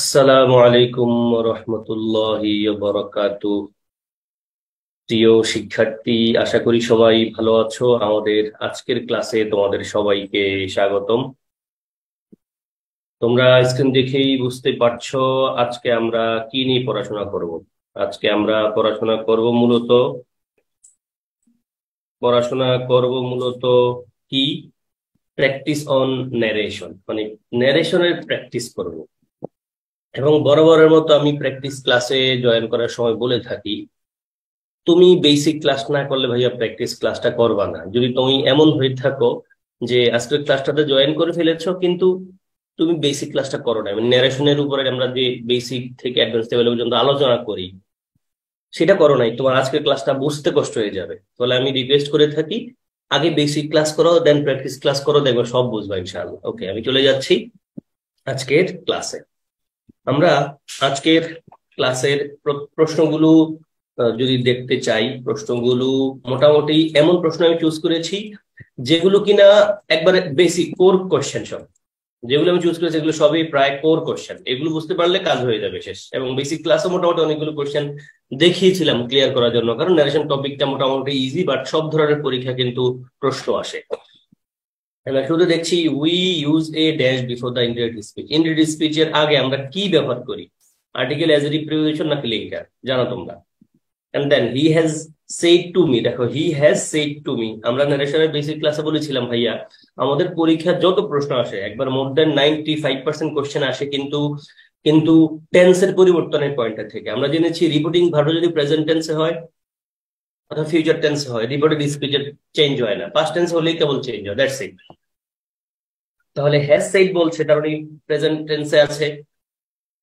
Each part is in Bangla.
আসসালামু আলাইকুম রহমতুল্লাহি বারাকাতুহু। প্রিয় শিক্ষার্থী, আশা করি সবাই ভালো আছো। আমাদের আজকের ক্লাসে তোমাদের সবাইকে স্বাগতম। তোমরা স্ক্রিন দেখেই বুঝতে পারছো আজকে আমরা কি নিয়ে পড়াশোনা করব। আজকে আমরা পড়াশোনা করব মূলত কি প্র্যাকটিস অন ন্যারেশন, মানে ন্যারেশনের প্র্যাকটিস করব। এবং বরাবরের মতো আমি প্র্যাকটিস ক্লাসে জয়েন করার সময় বলে থাকি, তুমি বেসিক ক্লাস না করলে ভাইয়া প্র্যাকটিস ক্লাসটা করবা না। যদি তুমি এমন হয়ে থাকো যে আজকের ক্লাসটাতে জয়েন করে ফেলেছো কিন্তু তুমি বেসিক ক্লাসটা করো না, মানে ন্যারেশনের উপরে আমরা যে বেসিক থেকে অ্যাডভান্স লেভেল পর্যন্ত আলোচনা করি সেটা করো নাই, তোমার আজকের ক্লাসটা বুঝতে কষ্ট হয়ে যাবে। তাহলে আমি রিকোয়েস্ট করে থাকি, আগে বেসিক ক্লাস করো, দেন প্র্যাকটিস ক্লাস করো, দেখবে সব বুঝবা ইনশাআল্লাহ। ওকে, আমি চলে যাচ্ছি আজকের ক্লাসে। আমরা আজকের ক্লাসের প্রশ্নগুলো যদি দেখতে চাই, প্রশ্নগুলো মোটামুটি এমন প্রশ্ন আমি চুজ করেছি যেগুলো কিনা একবারে বেসিক কোর কোশ্চেন। সব যেগুলো আমি চুজ করেছি এগুলো সবই প্রায় কোর কোশ্চেন, এগুলো বুঝতে পারলে কাজ হয়ে যাবে শেষ। এবং বেসিক ক্লাসে মোটামুটি অনেকগুলো কোশ্চেন দেখিয়েছিলাম ক্লিয়ার করার জন্য, কারণ ন্যারেশন টপিকটা মোটামুটি ইজি, বাট সব ধরনের পরীক্ষা কিন্তু প্রশ্ন আসে। আমরা শুধু দেখছি we use a dash before the indirect speech. Indirect স্পিচের আগে আমরা কি ব্যবহার করি? আর্টিকেল, অ্যাজেক্টিভ, প্রিপোজিশন নাকি লিঙ্কার? জানো তোমরা। And then he has said to me. দেখো, he has said to me আমরা ন্যারেশনের বেসিক ক্লাসে বলেছিলাম ভাইয়া আমাদের পরীক্ষার যত প্রশ্ন আসে একবার মোর দেন 95% কোশ্চেন আসে কিন্তু কিন্তু টেন্সের পরিবর্তনের পয়েন্টটা থেকে। আমরা জেনেছি রিপোর্টিং ভার্ব যদি প্রেজেন্ট টেন্সে হয় অথবা ফিউচার টেন্সে হয়, রিপোর্টেড স্পিচের চেঞ্জ হয় না, পাস্ট টেন্স হলেই কেবল চেঞ্জ হয়, দ্যাটস ইট। তাহলে হ্যাজ সেড বলছে কারণ প্রেজেন্ট টেন্সে আছে,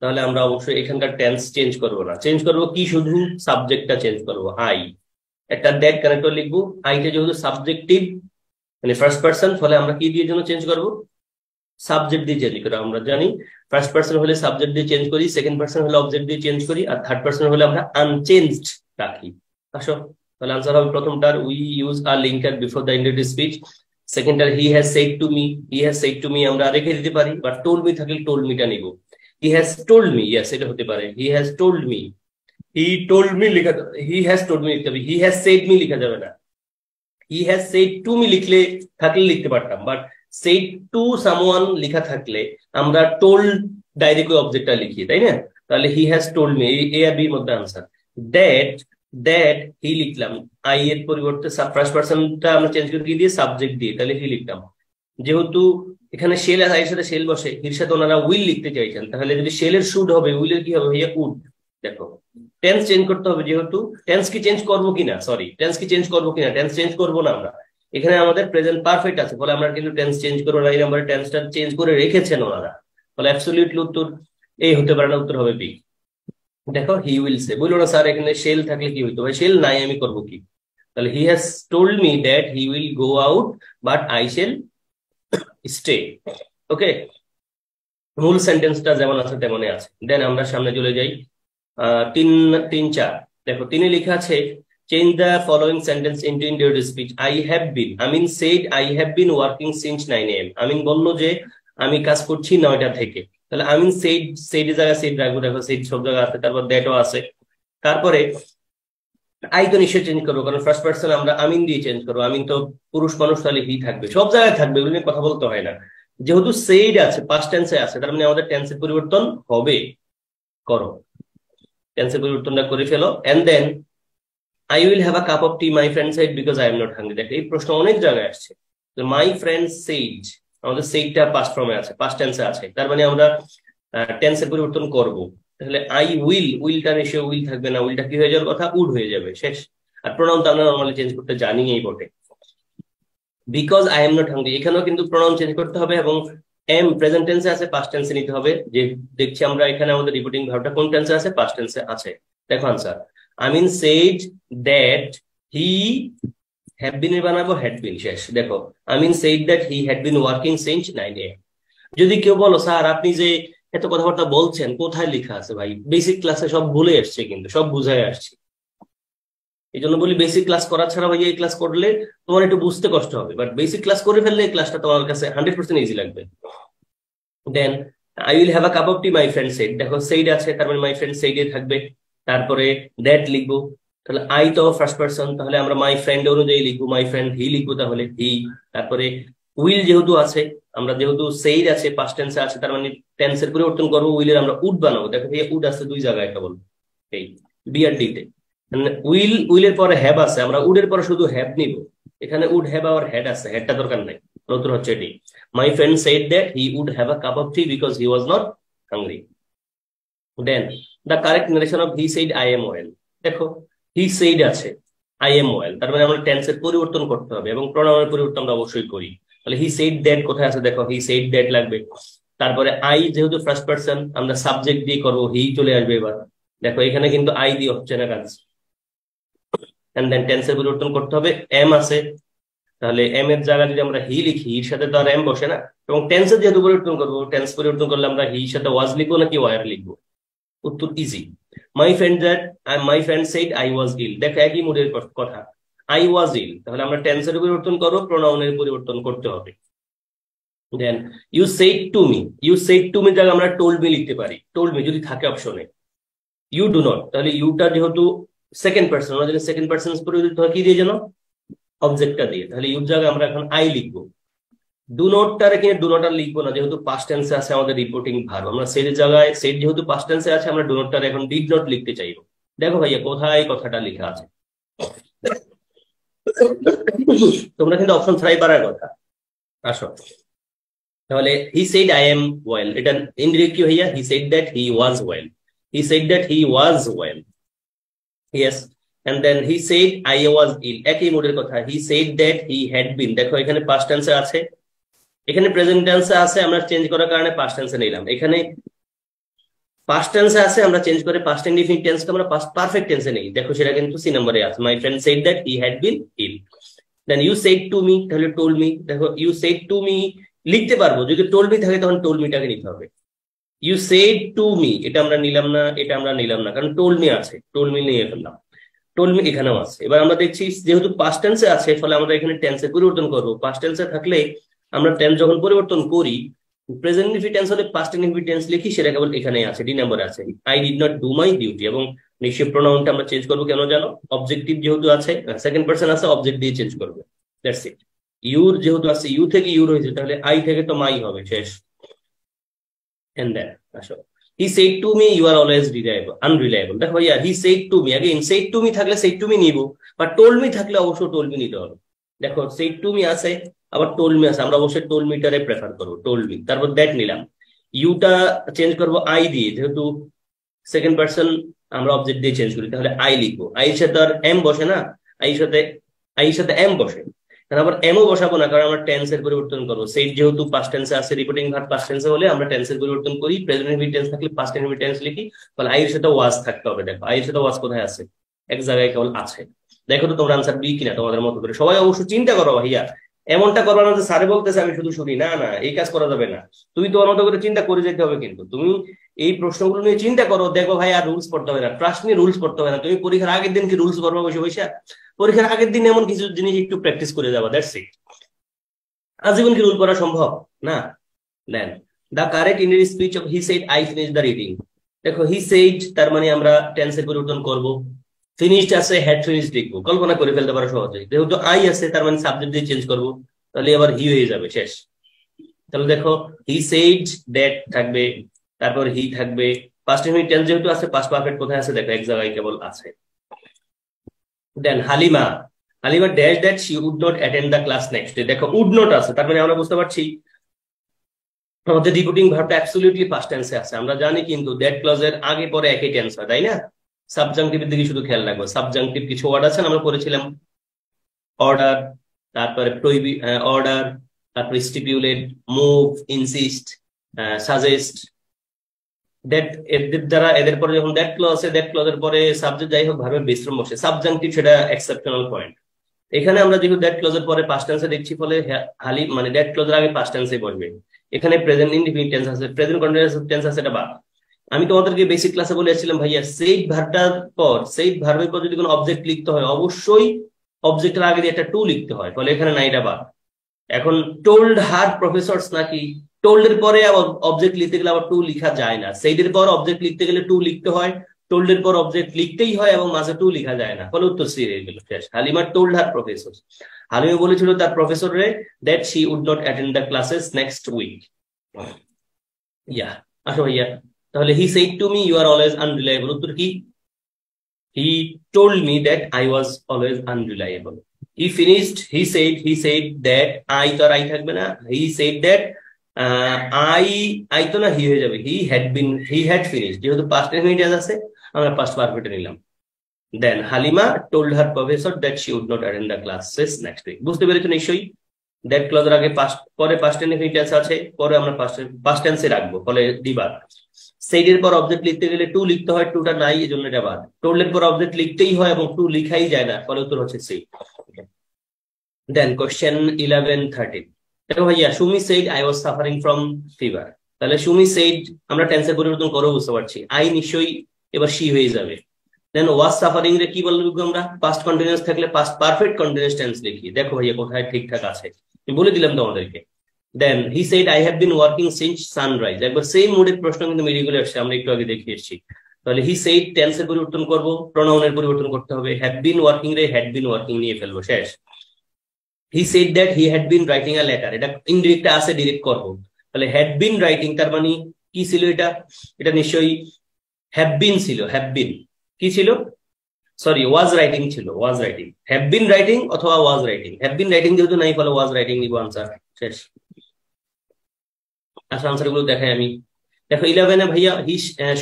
তাহলে আমরা অবশ্যই এখানকার টেন্স চেঞ্জ করব না। চেঞ্জ করব কি? শুধু সাবজেক্টটা চেঞ্জ করব। আই, একটা দ্যাট কানেক্টর লিখবো। আইটা যেহেতু সাবজেক্টিভ মানে ফার্স্ট পার্সন, ফলে আমরা কি দিয়ে জন্য চেঞ্জ করব? সাবজেক্ট দিয়ে চেঞ্জ করি। আমরা জানি ফার্স্ট পার্সন হলে সাবজেক্ট দিয়ে চেঞ্জ করি, সেকেন্ড পার্সন হলে অবজেক্ট দিয়ে চেঞ্জ করি, আর থার্ড পার্সন হলে আমরা আনচেঞ্জড রাখি। আসো, তাহলে আনসার হবে প্রথমটার we use a linker before the indirect speech. সেকেন্ডটার he has said to me. He has said to me আমরা রেখে দিতে পারি, বাট টোল্ড মি থাকলে টোল্ড মিটা নিব। He has told me, yes এটা হতে পারে। He has told me, he told me লেখা, হি হ্যাজ টোল্ড মি লিখতে হবে, হি হ্যাজ সেড মি লেখা যাবে না। হি হ্যাজ সেড টু মি থাকলে লিখতে পারতাম, বাট সেড টু সামওয়ান লেখা থাকলে আমরা টোল্ড ডাইরেক্ট অবজেক্টটা লিখি, তাই না? তাহলে হি হ্যাজ টোল্ড মি, এ আর বির মধ্যে আনসার। দ্যাট, দ্যাট হি লিখলাম, আই এর পরিবর্তে ফার্স্ট পার্সনটা আমরা চেঞ্জ করে দিয়ে সাবজেক্ট দিয়ে, তাহলে হি লিখলাম। যেহেতু এখানে শেল আর আইয়ের সাথে শেল বসে, হির সাথে ওনারা উইল লিখতে চাইছেন, তাহলে যদি শেলের শুড হবে, উইলের কি হবে ভাইয়া? উড। দেখো, টেন্স চেঞ্জ করতে হবে, যেহেতু টেন্স কি চেঞ্জ করবো কিনা, সরি টেন্স কি চেঞ্জ করবো কিনা, টেন্স চেঞ্জ করবো না আমরা। এখানে আমাদের প্রেজেন্ট পারফেক্ট আছে, ফলে আমরা কিন্তু টেন্স চেঞ্জ করবো না। এই নাম্বারে টেন্সটা চেঞ্জ করে রেখেছেন ওনারা, ফলে অ্যাবসলিউটলি উত্তর এই হতে পারে না, উত্তর হবে বি। দেখো, হি উইল সে, বললো না স্যার এখানে শেল থাকলে কি হইতো? ভাই শেল নাই, আমি করবো কি? তাহলে he has told me that he will go out but I shall stay. Okay, মূল সেন্টেন্সটা যেমন আছে তেমনই আছে। দেন আমরা সামনে চলে যাই। তিন তিন চার, দেখো তিনে লেখা আছে change the following sentence into ইন্ডিরেক্ট speech. I have bin, Amin shed I have been working since 9 AM। আমিন বললো যে আমি কাজ করছি 9টা থেকে। তাহলে আমিন সেড, সেড এর জায়গায় সেড রাখবো। দেখো সেড সব জায়গায় আছে, তারপর দ্যাটও আছে। তারপরে আই তো নিশ্চয়ই চেঞ্জ করবো, কারণ ফার্স্ট পার্সন আমরা আমিন দিয়ে চেঞ্জ করবো। আমিন তো পুরুষ মানুষ, তাহলে হি থাকবে, সব জায়গায় থাকবে, এগুলো নিয়ে কথা বলতে হয় না। যেহেতু সেইড আছে, পাস্ট টেন্সে আছে, তার মানে আমাদের টেন্সের পরিবর্তন হবে। করো, টেন্সের পরিবর্তনটা করে ফেলো। And then I will have a cup of tea my friend said because I am not hungry. দেখো এই প্রশ্ন অনেক জায়গায় আসছে। মাই ফ্রেন্ড সেইড, আমাদের সেইডটা পাস্ট ফর্মে আছে, পাস্ট টেন্সে আছে, তার মানে আমরা টেন্সের পরিবর্তন করব। তাহলে আই উইল, উইলটা এসে উইল থাকবে না, উইলটা কি হয়ে যাওয়ার কথা? উড হয়ে যাবে, শেষ। আর প্রোনাউন তো আমরা নর্মালি চেঞ্জ করতে জানি এই বটে। Because I am not hungry, এখানেও কিন্তু প্রোনাউন চেঞ্জ করতে হবে, এবং এম প্রেজেন্ট টেন্সে আছে, পাস্ট টেন্সে নিতে হবে। যে দেখছি আমরা এখানে আমাদের রিপিটিং ভার্বটা কোন টেন্সে আছে? পাস্ট টেন্সে আছে। দেখো answer, Amin said that he had been বানাবো হ্যাড বিন, শেষ। দেখো, Amin said that he had been working since 9 AM। যদি কেউ বলো স্যার আপনি যে এত কথাবার্তা বলছেন কোথায় লেখা আছে? ভাই বেসিক ক্লাসে সব ভুলে আসছে, কিন্তু সব বুঝাই আসছে। এই জন্য বলি বেসিক ক্লাস করা ছাড়া ভাই এই ক্লাস করলে তোমার একটু বুঝতে কষ্ট হবে, বাট বেসিক ক্লাস করে ফেললে এই ক্লাসটা তোমার কাছে 100% ইজি লাগবে। Then I will have a cup of tea, my friend said, দেখো সেইড আছে তার মানে মাই ফ্রেন্ড সেইডে থাকবে। তারপরে দ্যাট লিখবো, তাহলে আই তো ফার্স্ট পার্সন, তাহলে আমরা মাই ফ্রেন্ড অনুযায়ী লিখবো, মাই ফ্রেন্ড হি লিখবো, তাহলে হি। তারপরে উইল যেহেতু আছে, আমরা যেহেতু সেইড আছে পাস্ট টেন্সে আছে, তার মানে টেন্সের পরিবর্তন করবো, উইলের আমরা উড বানাবো। দেখো ভাইয়া উড আছে দুই জায়গায় কেবল, এই বি আর ডি তে। উইলের পরে হ্যাভ আছে, আমরা উডের পরে শুধু হ্যাভ নিব। এখানে উড হ্যাভ আওয়ার হেড আছে, হেডটা দরকার নাই, নতুন হচ্ছে এটি। My friend said that he would have a cup of tea because he was not hungry. Then the correct narration of he said I am well, দেখো হি সেইড আছে, আই এম ওয়েল, তার মানে আমরা টেন্সের পরিবর্তন করতে হবে এবং প্রোনাউনের পরিবর্তন আমরা অবশ্যই করি। তাহলে হি সেইড দ্যাট কোথায় আছে, দেখো হি সেইড দ্যাট লাগবে। তারপরে আই যেহেতু ফার্স্ট পার্সন, আমরা সাবজেক্ট দিয়ে করবো, হি চলে আসবে এবার। দেখো এখানে কিন্তু আই দিয়ে হচ্ছে না কাজ। এন্ড দেন টেন্সের পরিবর্তন করতে হবে, এম আছে, তাহলে এম এর জায়গায় যদি আমরা হি লিখি, হির সাথে তো আর এম বসে না, এবং টেন্সের যেহেতু পরিবর্তন করবো, টেন্স পরিবর্তন করলে আমরা হির সাথে ওয়াজ লিখবো নাকি ওয়ার লিখবো? উত্তর easy. My friend said I was ill, দেখো একই মুডের কথা, আই ওয়াজ ইল, তাহলে আমরা টেন্সের পরিবর্তন করবো, প্রোনাউনের পরিবর্তন করতে হবে। Then you said to me, you said to me জায়গায় আমরা টোল্ড মি লিখতে পারি, টোল্ড মি যদি থাকে অপশনে। ইউ ডু নট, তাহলে ইউটা যেহেতু সেকেন্ড পার্সন, আমরা যদি সেকেন্ড পার্সন পরিবর্তিত হয় কি দিয়ে যেন, অবজেক্টটা দিয়ে, তাহলে ইউর জায়গায় আমরা এখন আই লিখবো। ডু নটটা রেখে ডু নট আর লিখবো না, যেহেতু পাস্ট টেন্সে আছে আমাদের রিপোর্টিং ভার্ব, আমরা সেট জায়গায় সেট যেহেতু পাস্ট টেন্সে আছে, আমরা ডু নটটা এখন ডিড নট লিখতে চাইবো। দেখো ভাইয়া কোথায় কথাটা লেখা আছে, তোমরা কিন্তু অপশন ছাড়াই পারার কথা। আসো, তাহলে he said I am well, এটা ইনডিরেক্ট কি ভাইয়া, he said that he was well, he said that he was well, yes. And then he said I was ill, একই মোডের কথা, he said that he had been, দেখো এখানে পাস্ট টেন্সে আছে, এখানে প্রেজেন্ট টেন্সে আছে, আমরা চেঞ্জ করার কারণে পাস্ট টেন্সে নিলাম। এখানে পাস্ট টেন্সে আছে, আমরা চেঞ্জ করে পাস্ট ইনডিফিনিট টেন্সকে আমরা পাস্ট পারফেক্ট টেন্সে নেই, দেখো সেটা কিন্তু সি নম্বরে আছে, my friend said that he had been ill. Then you said to me, তাহলে টোল্ড মি, দেখো ইউ সেড টু মি লিখতে পারবো, যদি টোল্ড মি থাকে তখন টোল্ড মিটাকে নিতে হবে। ইউ সেড টু মি এটা আমরা নিলাম না, এটা আমরা নিলাম না, কারণ টোল্ড মি আছে, টোল্ড মি নিয়ে ফেললাম, টোল্ড মি এখানেও আছে। এবার আমরা দেখছি যেহেতু পাস্ট টেন্সে আছে, ফলে আমরা এখানে টেন্সে পরিবর্তন করবো। পাস্ট টেন্সে থাকলে আমরা টেন্স যখন পরিবর্তন করি, প্রেজেন্ট ইনডিফিনিট টেন্স হলে পাস্ট ইনডিফিনিট টেন্স লিখি, সেটা কেবল এখানেই আছে, ডি নম্বরে আছে, I did not do my duty. এবং নিশ্চয় প্রোনাউনটা আমরা চেঞ্জ করবো, কেন জানো, অবজেক্টিভ যেহেতু আছে, সেকেন্ড পার্সন আছে, অবজেক্ট দিয়ে চেঞ্জ করবে, দ্যাটস ইট। ইউর যেহেতু আছে, ইউ থেকে ইউর হয়েছে, তাহলে আই থেকে তো মাই হবে, শেষ। এন্ড দেন আসো, he said to me you are always unreliable, দেখো ভাইয়া he said to me, again said to me থাকলে said to me নিব, বা told me থাকলে অবশ্যই told me নিতে হবে। দেখো said to me আছে, আবার told me আছে, আমরা অবশ্যই told me টারে প্রেফার করবো, told me, তারপর দ্যাট নিলাম। ইউটা চেঞ্জ করবো আই দিয়ে, যেহেতু সেকেন্ড পার্সন আমরা অবজেক্ট দিয়ে চেঞ্জ করি, তাহলে আই লিখবো, আই এর সাথে আর এম বসে না, আই এর সাথে এম বসে, আবার এমও বসাবো না, কারণ আমরা টেন্সের পরিবর্তন করবো। সেট যেহেতু পাস্ট টেন্সে আছে, রিপিটিং ভার্ব পাস্ট টেন্সে হলে আমরা টেন্সের পরিবর্তন করি, প্রেজেন্ট ইনডিফিনিট টেন্স থাকলে পাস্ট ইনডিফিনিট টেন্স লিখি, তাহলে আই এর সাথে ওয়াজ থাকতে হবে। দেখো আই এর সাথে ওয়াজ কোথায় আছে, এক জায়গায় কেবল আছে। দেখো তো তোমরা আনসার বি কিনা তোমাদের মতো করে, সবাই অবশ্যই চিন্তা করো ভাইয়া, এমনটা করবা না যে স্যারে বলতেছে আমি শুধু শুনি, না না, এই কাজ করা যাবে না, তুমি তোমার মতো করে চিন্তা করে যেতে হবে। কিন্তু তুমি এই প্রশ্নগুলো নিয়ে চিন্তা করো, দেখো ভাই আর রুলস পড়তে হবে না, ট্রাস্ট মি রুলস পড়তে হবে না, তুমি পরীক্ষার আগের দিন কি রুলস করবো বসে বসে, পরীক্ষার আগের দিন এমন কিছু জিনিস একটু প্র্যাকটিস করে যাবা, দ্যাটস ইট। আজীবন কি রুল করা সম্ভব না? দেন দ্য কারেক্ট ইংরেজি speech of he said I finish the reading, দেখো হি সেড তার মানে আমরা টেন্সের পরিবর্তন করব, ফিনিশড আছে হ্যাড ফিনিশড লিখবো, কল্পনা করে ফেলতে পারো সহজে, যেহেতু আই আছে তার মানে সাবজেক্ট দিয়ে চেঞ্জ করবো, তাহলে আবার হি হয়ে যাবে, শেষ। তাহলে দেখো হি সেড দ্যাট থাকবে, তারপর হি থাকবে, পাস্ট ইনডিফিনিট টেন্স যেহেতু আছে, পাস্ট পারফেক্ট কোথায় আছে, দেখো এক জায়গায় কেবল আছে। Then Halima dash that she would not attend the class next day, দেখো উড নট আছে, তার মানে আমরা বুঝতে পারছি আমাদের রিপিটিং ভার্বটা অ্যাবসলিউটলি পাস্ট টেন্সে আছে। আমরা জানি কিন্তু দ্যাট ক্লজের আগে পরে একই টেন্স হয়, তাই না? সাবজাংটিভের দিকে শুধু খেয়াল রাখবো, সাবজাংটিভ কিছু ওয়ার্ড আছে আমরা পড়েছিলাম, অর্ডার, তারপরে অর্ডার, তারপরে stipulate, move, insist, suggest, that এদের দ্বারা, এদের পরে যখন দ্যাট ক্লজ আছে, দ্যাট ক্লজের পরে সাবজেক্ট যাই হোক ভার্বের বিশ্রাম বসে, সাবজাংটিভ সেটা এক্সেপশনাল পয়েন্ট। এখানে আমরা যেহেতু দ্যাট ক্লজের পরে পাস্ট টেন্সে দেখছি, ফলে হালি মানে দ্যাট ক্লজের আগে পাস্ট টেন্সে বসবে। এখানে প্রেজেন্ট ইনডিফিনিট টেন্স আছে, প্রেজেন্ট কন্টিনিউয়াস টেন্স আছে, এটা বাদ। আমি তোমাদেরকে বেসিক ক্লাসে বলেছিলাম ভাইয়া, সেই ভার্বটার পর, সেই ভার্বের পর যদি কোনো অবজেক্ট লিখতে হয়, অবশ্যই অবজেক্টের আগে দিয়ে একটা টু লিখতে হয়, ফলে এখানে না, এটা বাদ। এখন টোল্ড হার প্রফেসরস নাকি টোল্ড এর পরে আবার অবজেক্ট লিখতে গেলে আবার টু লিখা যায় না, সেইড এর পর অবজেক্ট লিখতে গেলে টু লিখতে হয়, টোল্ড এর পর অবজেক্ট লিখতেই হয় এবং মাঝে টু লিখা যায় না, ফলে উত্তর সি হয়ে গেল শেষ। Halima told her professor, Halima বলেছিল তার প্রফেসরে that she would not attend the classes next week. Yeah, আসো ভাইয়া, তাহলে he said to me you are always unreliable, উত্তর কি? He told me that I was always unreliable. he said that I তো আর আই থাকবে না, he said that আই তো না হি হয়ে যাবে, he had finished, যেহেতু past tense আছে আমরা past perfect নিলাম। Then Halima told her professor that she would not attend the classes next week। বুঝতে পেরেছো নিশ্চয়ই? দ্যাট ক্লজের আগে পাস্ট, পরে পাস্ট টেন্স আছে, পরে আমরা পাস্ট টেন্সে রাখবো, ফলে দিবার। সেইড এর পর অবজেক্ট লিখতে গেলে টু লিখতে হয়, টুটা নাই এই জন্য এটা বাদ। টোল্ড এর পর অবজেক্ট লিখতেই হয় এবং টু লিখাই যায় না, ফলে উত্তর হচ্ছে সি। দেন কোশ্চেন 11-13, দেখো ভাইয়া, Sumi said I was suffering from fever, তাহলে সুমি সেইড আমরা টেন্সের পরিবর্তন করে বুঝতে পারছি, আই নিশ্চয়ই এবার সি হয়ে যাবে। দেন ওয়াজ সাফারিং রে কি বলবো আমরা? পাস্ট কন্টিনিউয়াস থাকলে পাস্ট পারফেক্ট কন্টিনিউয়াস টেন্স লিখি। দেখো ভাইয়া কোথায় ঠিকঠাক আছে, আমি বলে দিলাম তোমাদেরকে। Then he said I have been working since sunrise, একবার সেম মুডের প্রশ্ন কিন্তু মেডিকেলে আসছে, আমরা একটু আগে দেখিয়ে এসেছি। তাহলে হি সেড টেন্সের পরিবর্তন করব, প্রোনাউনের পরিবর্তন করতে হবে, হ্যাভ বিন ওয়ার্কিং রে হ্যাড বিন ওয়ার্কিং নিয়ে ফেলবো, শেষ। হি said that he had been writing a letter, এটা ইনডিরেক্ট আছে, ডিরেক্ট করবো, তাহলে হ্যাড বিন রাইটিং তার মানে কি ছিল এটা? এটা নিশ্চয়ই হ্যাভ বিন ছিল, হ্যাভ বিন কি ছিল? সরি, ওয়াজ রাইটিং ছিল, was writing, have been writing অথবা was writing, have been writing যেহেতু নাই ফলে ওয়াজ রাইটিং নিব আনসার, শেষ। আচ্ছা আনসার গুলো দেখাই আমি। দেখো 11 ভাইয়া,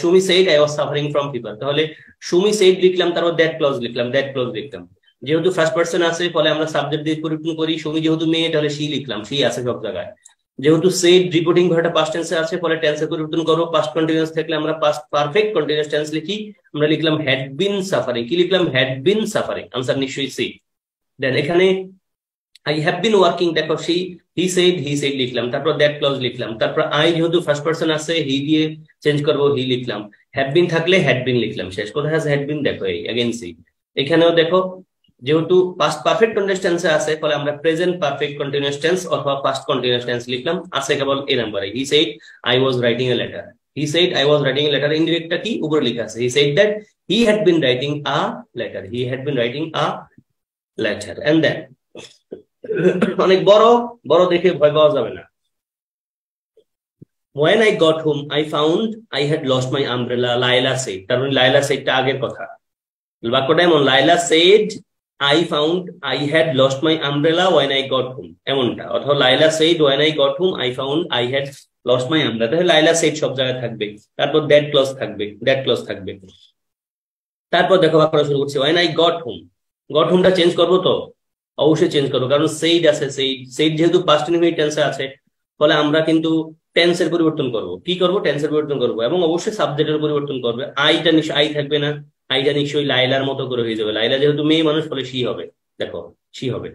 Sumi said I was suffering from fever, তাহলে সুমি সেড লিখলাম, তারপর দ্যাট ক্লজ লিখলাম, দ্যাট ক্লজ লিখলাম, যেহেতু ফার্স্ট পার্সন আছে ফলে আমরা সাবজেক্ট দিয়ে পরিবর্তন করি, সুমি যেহেতু মেয়ে তাহলে সি লিখলাম, সি আছে সব জায়গায়। যেহেতু সেড রিপোর্টিং ভার্বটা পাস্ট টেন্সে আছে ফলে টেন্সে পরিবর্তন করো, পাস্ট কন্টিনিউয়াস থাকলে আমরা পাস্ট পারফেক্ট কন্টিনিউয়াস টেন্স লিখি, আমরা লিখলাম হ্যাড বিন সাফারিং, কি লিখলাম? হ্যাড বিন সাফারিং, আনসার নিশ্চয়ই সি। দেন এখানে আই হ্যাভ বিন ওয়ার্কিং, দেখো হি সেড লিখলাম, তারপর দ্যাট ক্লজ লিখলাম, তারপর আই যেহেতু ফার্স্ট পার্সন আছে হি দিয়ে চেঞ্জ করবো, হি লিখলাম, হ্যাভ বিন থাকলে হ্যাড বিন লিখলাম, শেষ। কোথায় আছে হ্যাড বিন? দেখো এই अगेन সি। এখানেও দেখো যেহেতু পাস্ট পারফেক্ট কন্টিনিউয়াস টেন্সে আছে ফলে আমরা প্রেজেন্ট পারফেক্ট কন্টিনিউয়াস টেন্স অথবা পাস্ট কন্টিনিউয়াস টেন্স লিখলাম, আছে কেবল এই নম্বরে, he said I was writing a letter, he said I was writing a letter, ইনডিরেক্টটা কি উপরে লেখা আছে, he said that he had been writing a letter, he had been writing a letter. And then অনেক বড় বড় দেখে ভয় পাওয়া যাবে না। When I got home, I found I had lost my umbrella, Laila said, তার মানে লাইলা সেডটা আগের কথা, বাক্যটা এমন, লাইলা shed I found I had lost my umbrella when I got home, এমনটা, অথবা লাইলা shed when I got home I found I had lost my umbrella, তাহলে লাইলা সেড সব জায়গায় থাকবে, তারপর দ্যাট ক্লজ থাকবে, দ্যাট ক্লজ থাকবে। তারপর দেখো বাক্যটা শুরু করছি, when I got home, got হোমটা চেঞ্জ করবো তো? অবশ্যই চেঞ্জ করবো, কারণ সেইড আছে, সেইড যেহেতু পাস্ট ইনডিফিনিট টেন্সে আছে ফলে আমরা কিন্তু টেন্সের পরিবর্তন করব, কি করব? টেন্সের পরিবর্তন করব, এবং অবশ্যই সাবজেক্টের পরিবর্তন করবে। আইটা নিশ্চয় আই থাকবে না, আইটা নিশ্চয়ই লাইলার মতো করে হয়ে যাবে, লাইলা যেহেতু মেয়ে মানুষ ফলে সি হবে, দেখো সি হবে,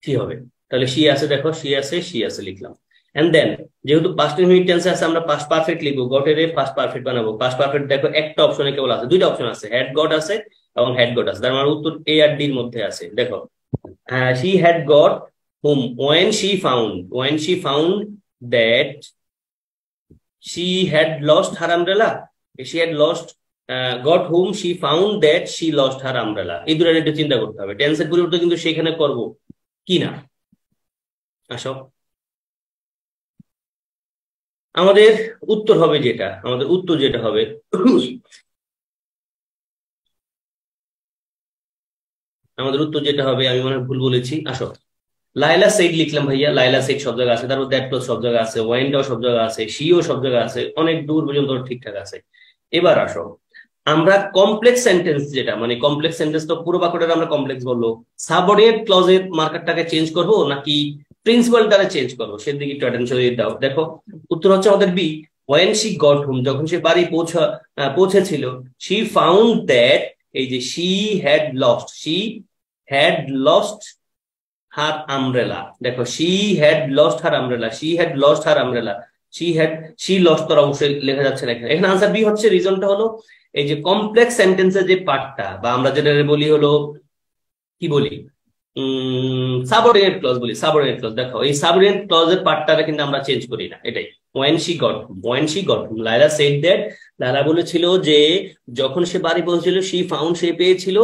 সি হবে, তাহলে সি আছে, দেখো সি আছে, সি আছে লিখলাম। এন্ড দেন যেহেতু পাস্ট ইনডিফিনিট টেন্সে আছে আমরা পাস্ট পারফেক্ট লিখবো, গটের পাস্ট পারফেক্ট বানাবো। পাস্ট পারফেক্ট দেখো একটা অপশনে কেবল আছে, দুইটা অপশন আছে, হ্যাড গট আছে এবং হ্যাড গট আছে, তার মানে উত্তর এ আর ডি এর মধ্যে আছে। দেখো she had got home when she found that she had lost her umbrella, she had lost got home she found that she lost her umbrella, এই দুটো একটু চিন্তা করতে হবে, টেন্সের পরিবর্তন কিন্তু সেখানে করব কি না। আসো আমাদের উত্তর হবে যেটা, আমাদের উত্তর যেটা হবে আমাদের উত্তর যেটা হবে, আমি মনে হয় ভুল বলেছি। আসো লাইলা সেড লিখলাম ভাইয়া, লাইলা সেড সব জায়গা আছে, তারপর দ্যাট ক্লজ সব জায়গা আছে, ওয়াইনটাও সব জায়গা আছে, শিও সব জায়গা আছে, অনেক দূর পর্যন্ত ঠিকঠাক আছে। এবার আসো আমরা কমপ্লেক্স সেন্টেন্স, যেটা মানে কমপ্লেক্স সেন্টেন্স তো পুরো বাক্যটা আমরা কমপ্লেক্স বলবো, সাবঅর্ডিনেট ক্লজের মার্কারটাকে চেঞ্জ করব নাকি প্রিন্সিপালটাকে চেঞ্জ করবো, সেদিকে একটু অ্যাটেনশন দিয়ে দাও। দেখো উত্তর হচ্ছে আমাদের B, when she got home, যখন সে বাড়ি পৌঁছেছিল, she found that, এই যে she had lost her umbrella, দেখো she had lost her umbrella, she lost তোর অবশ্যই লেখা যাচ্ছে না এখানে, আনসার বি হচ্ছে। রিজনটা হলো এই যে কমপ্লেক্স সেন্টেন্সের যে পার্টটা, বা আমরা যেটা বলি হলো কি বলি, সাবঅর্ডিনেট ক্লজ বলি, সাবঅর্ডিনেট ক্লজ। দেখো এই সাবঅর্ডিনেট ক্লজের পার্টটা কিন্তু আমরা চেঞ্জ করি না, এটাই। when she got home Laila said that, Laila বলেছিল যে যখন সে বাড়ি পৌঁছেছিল সে পেয়েছিল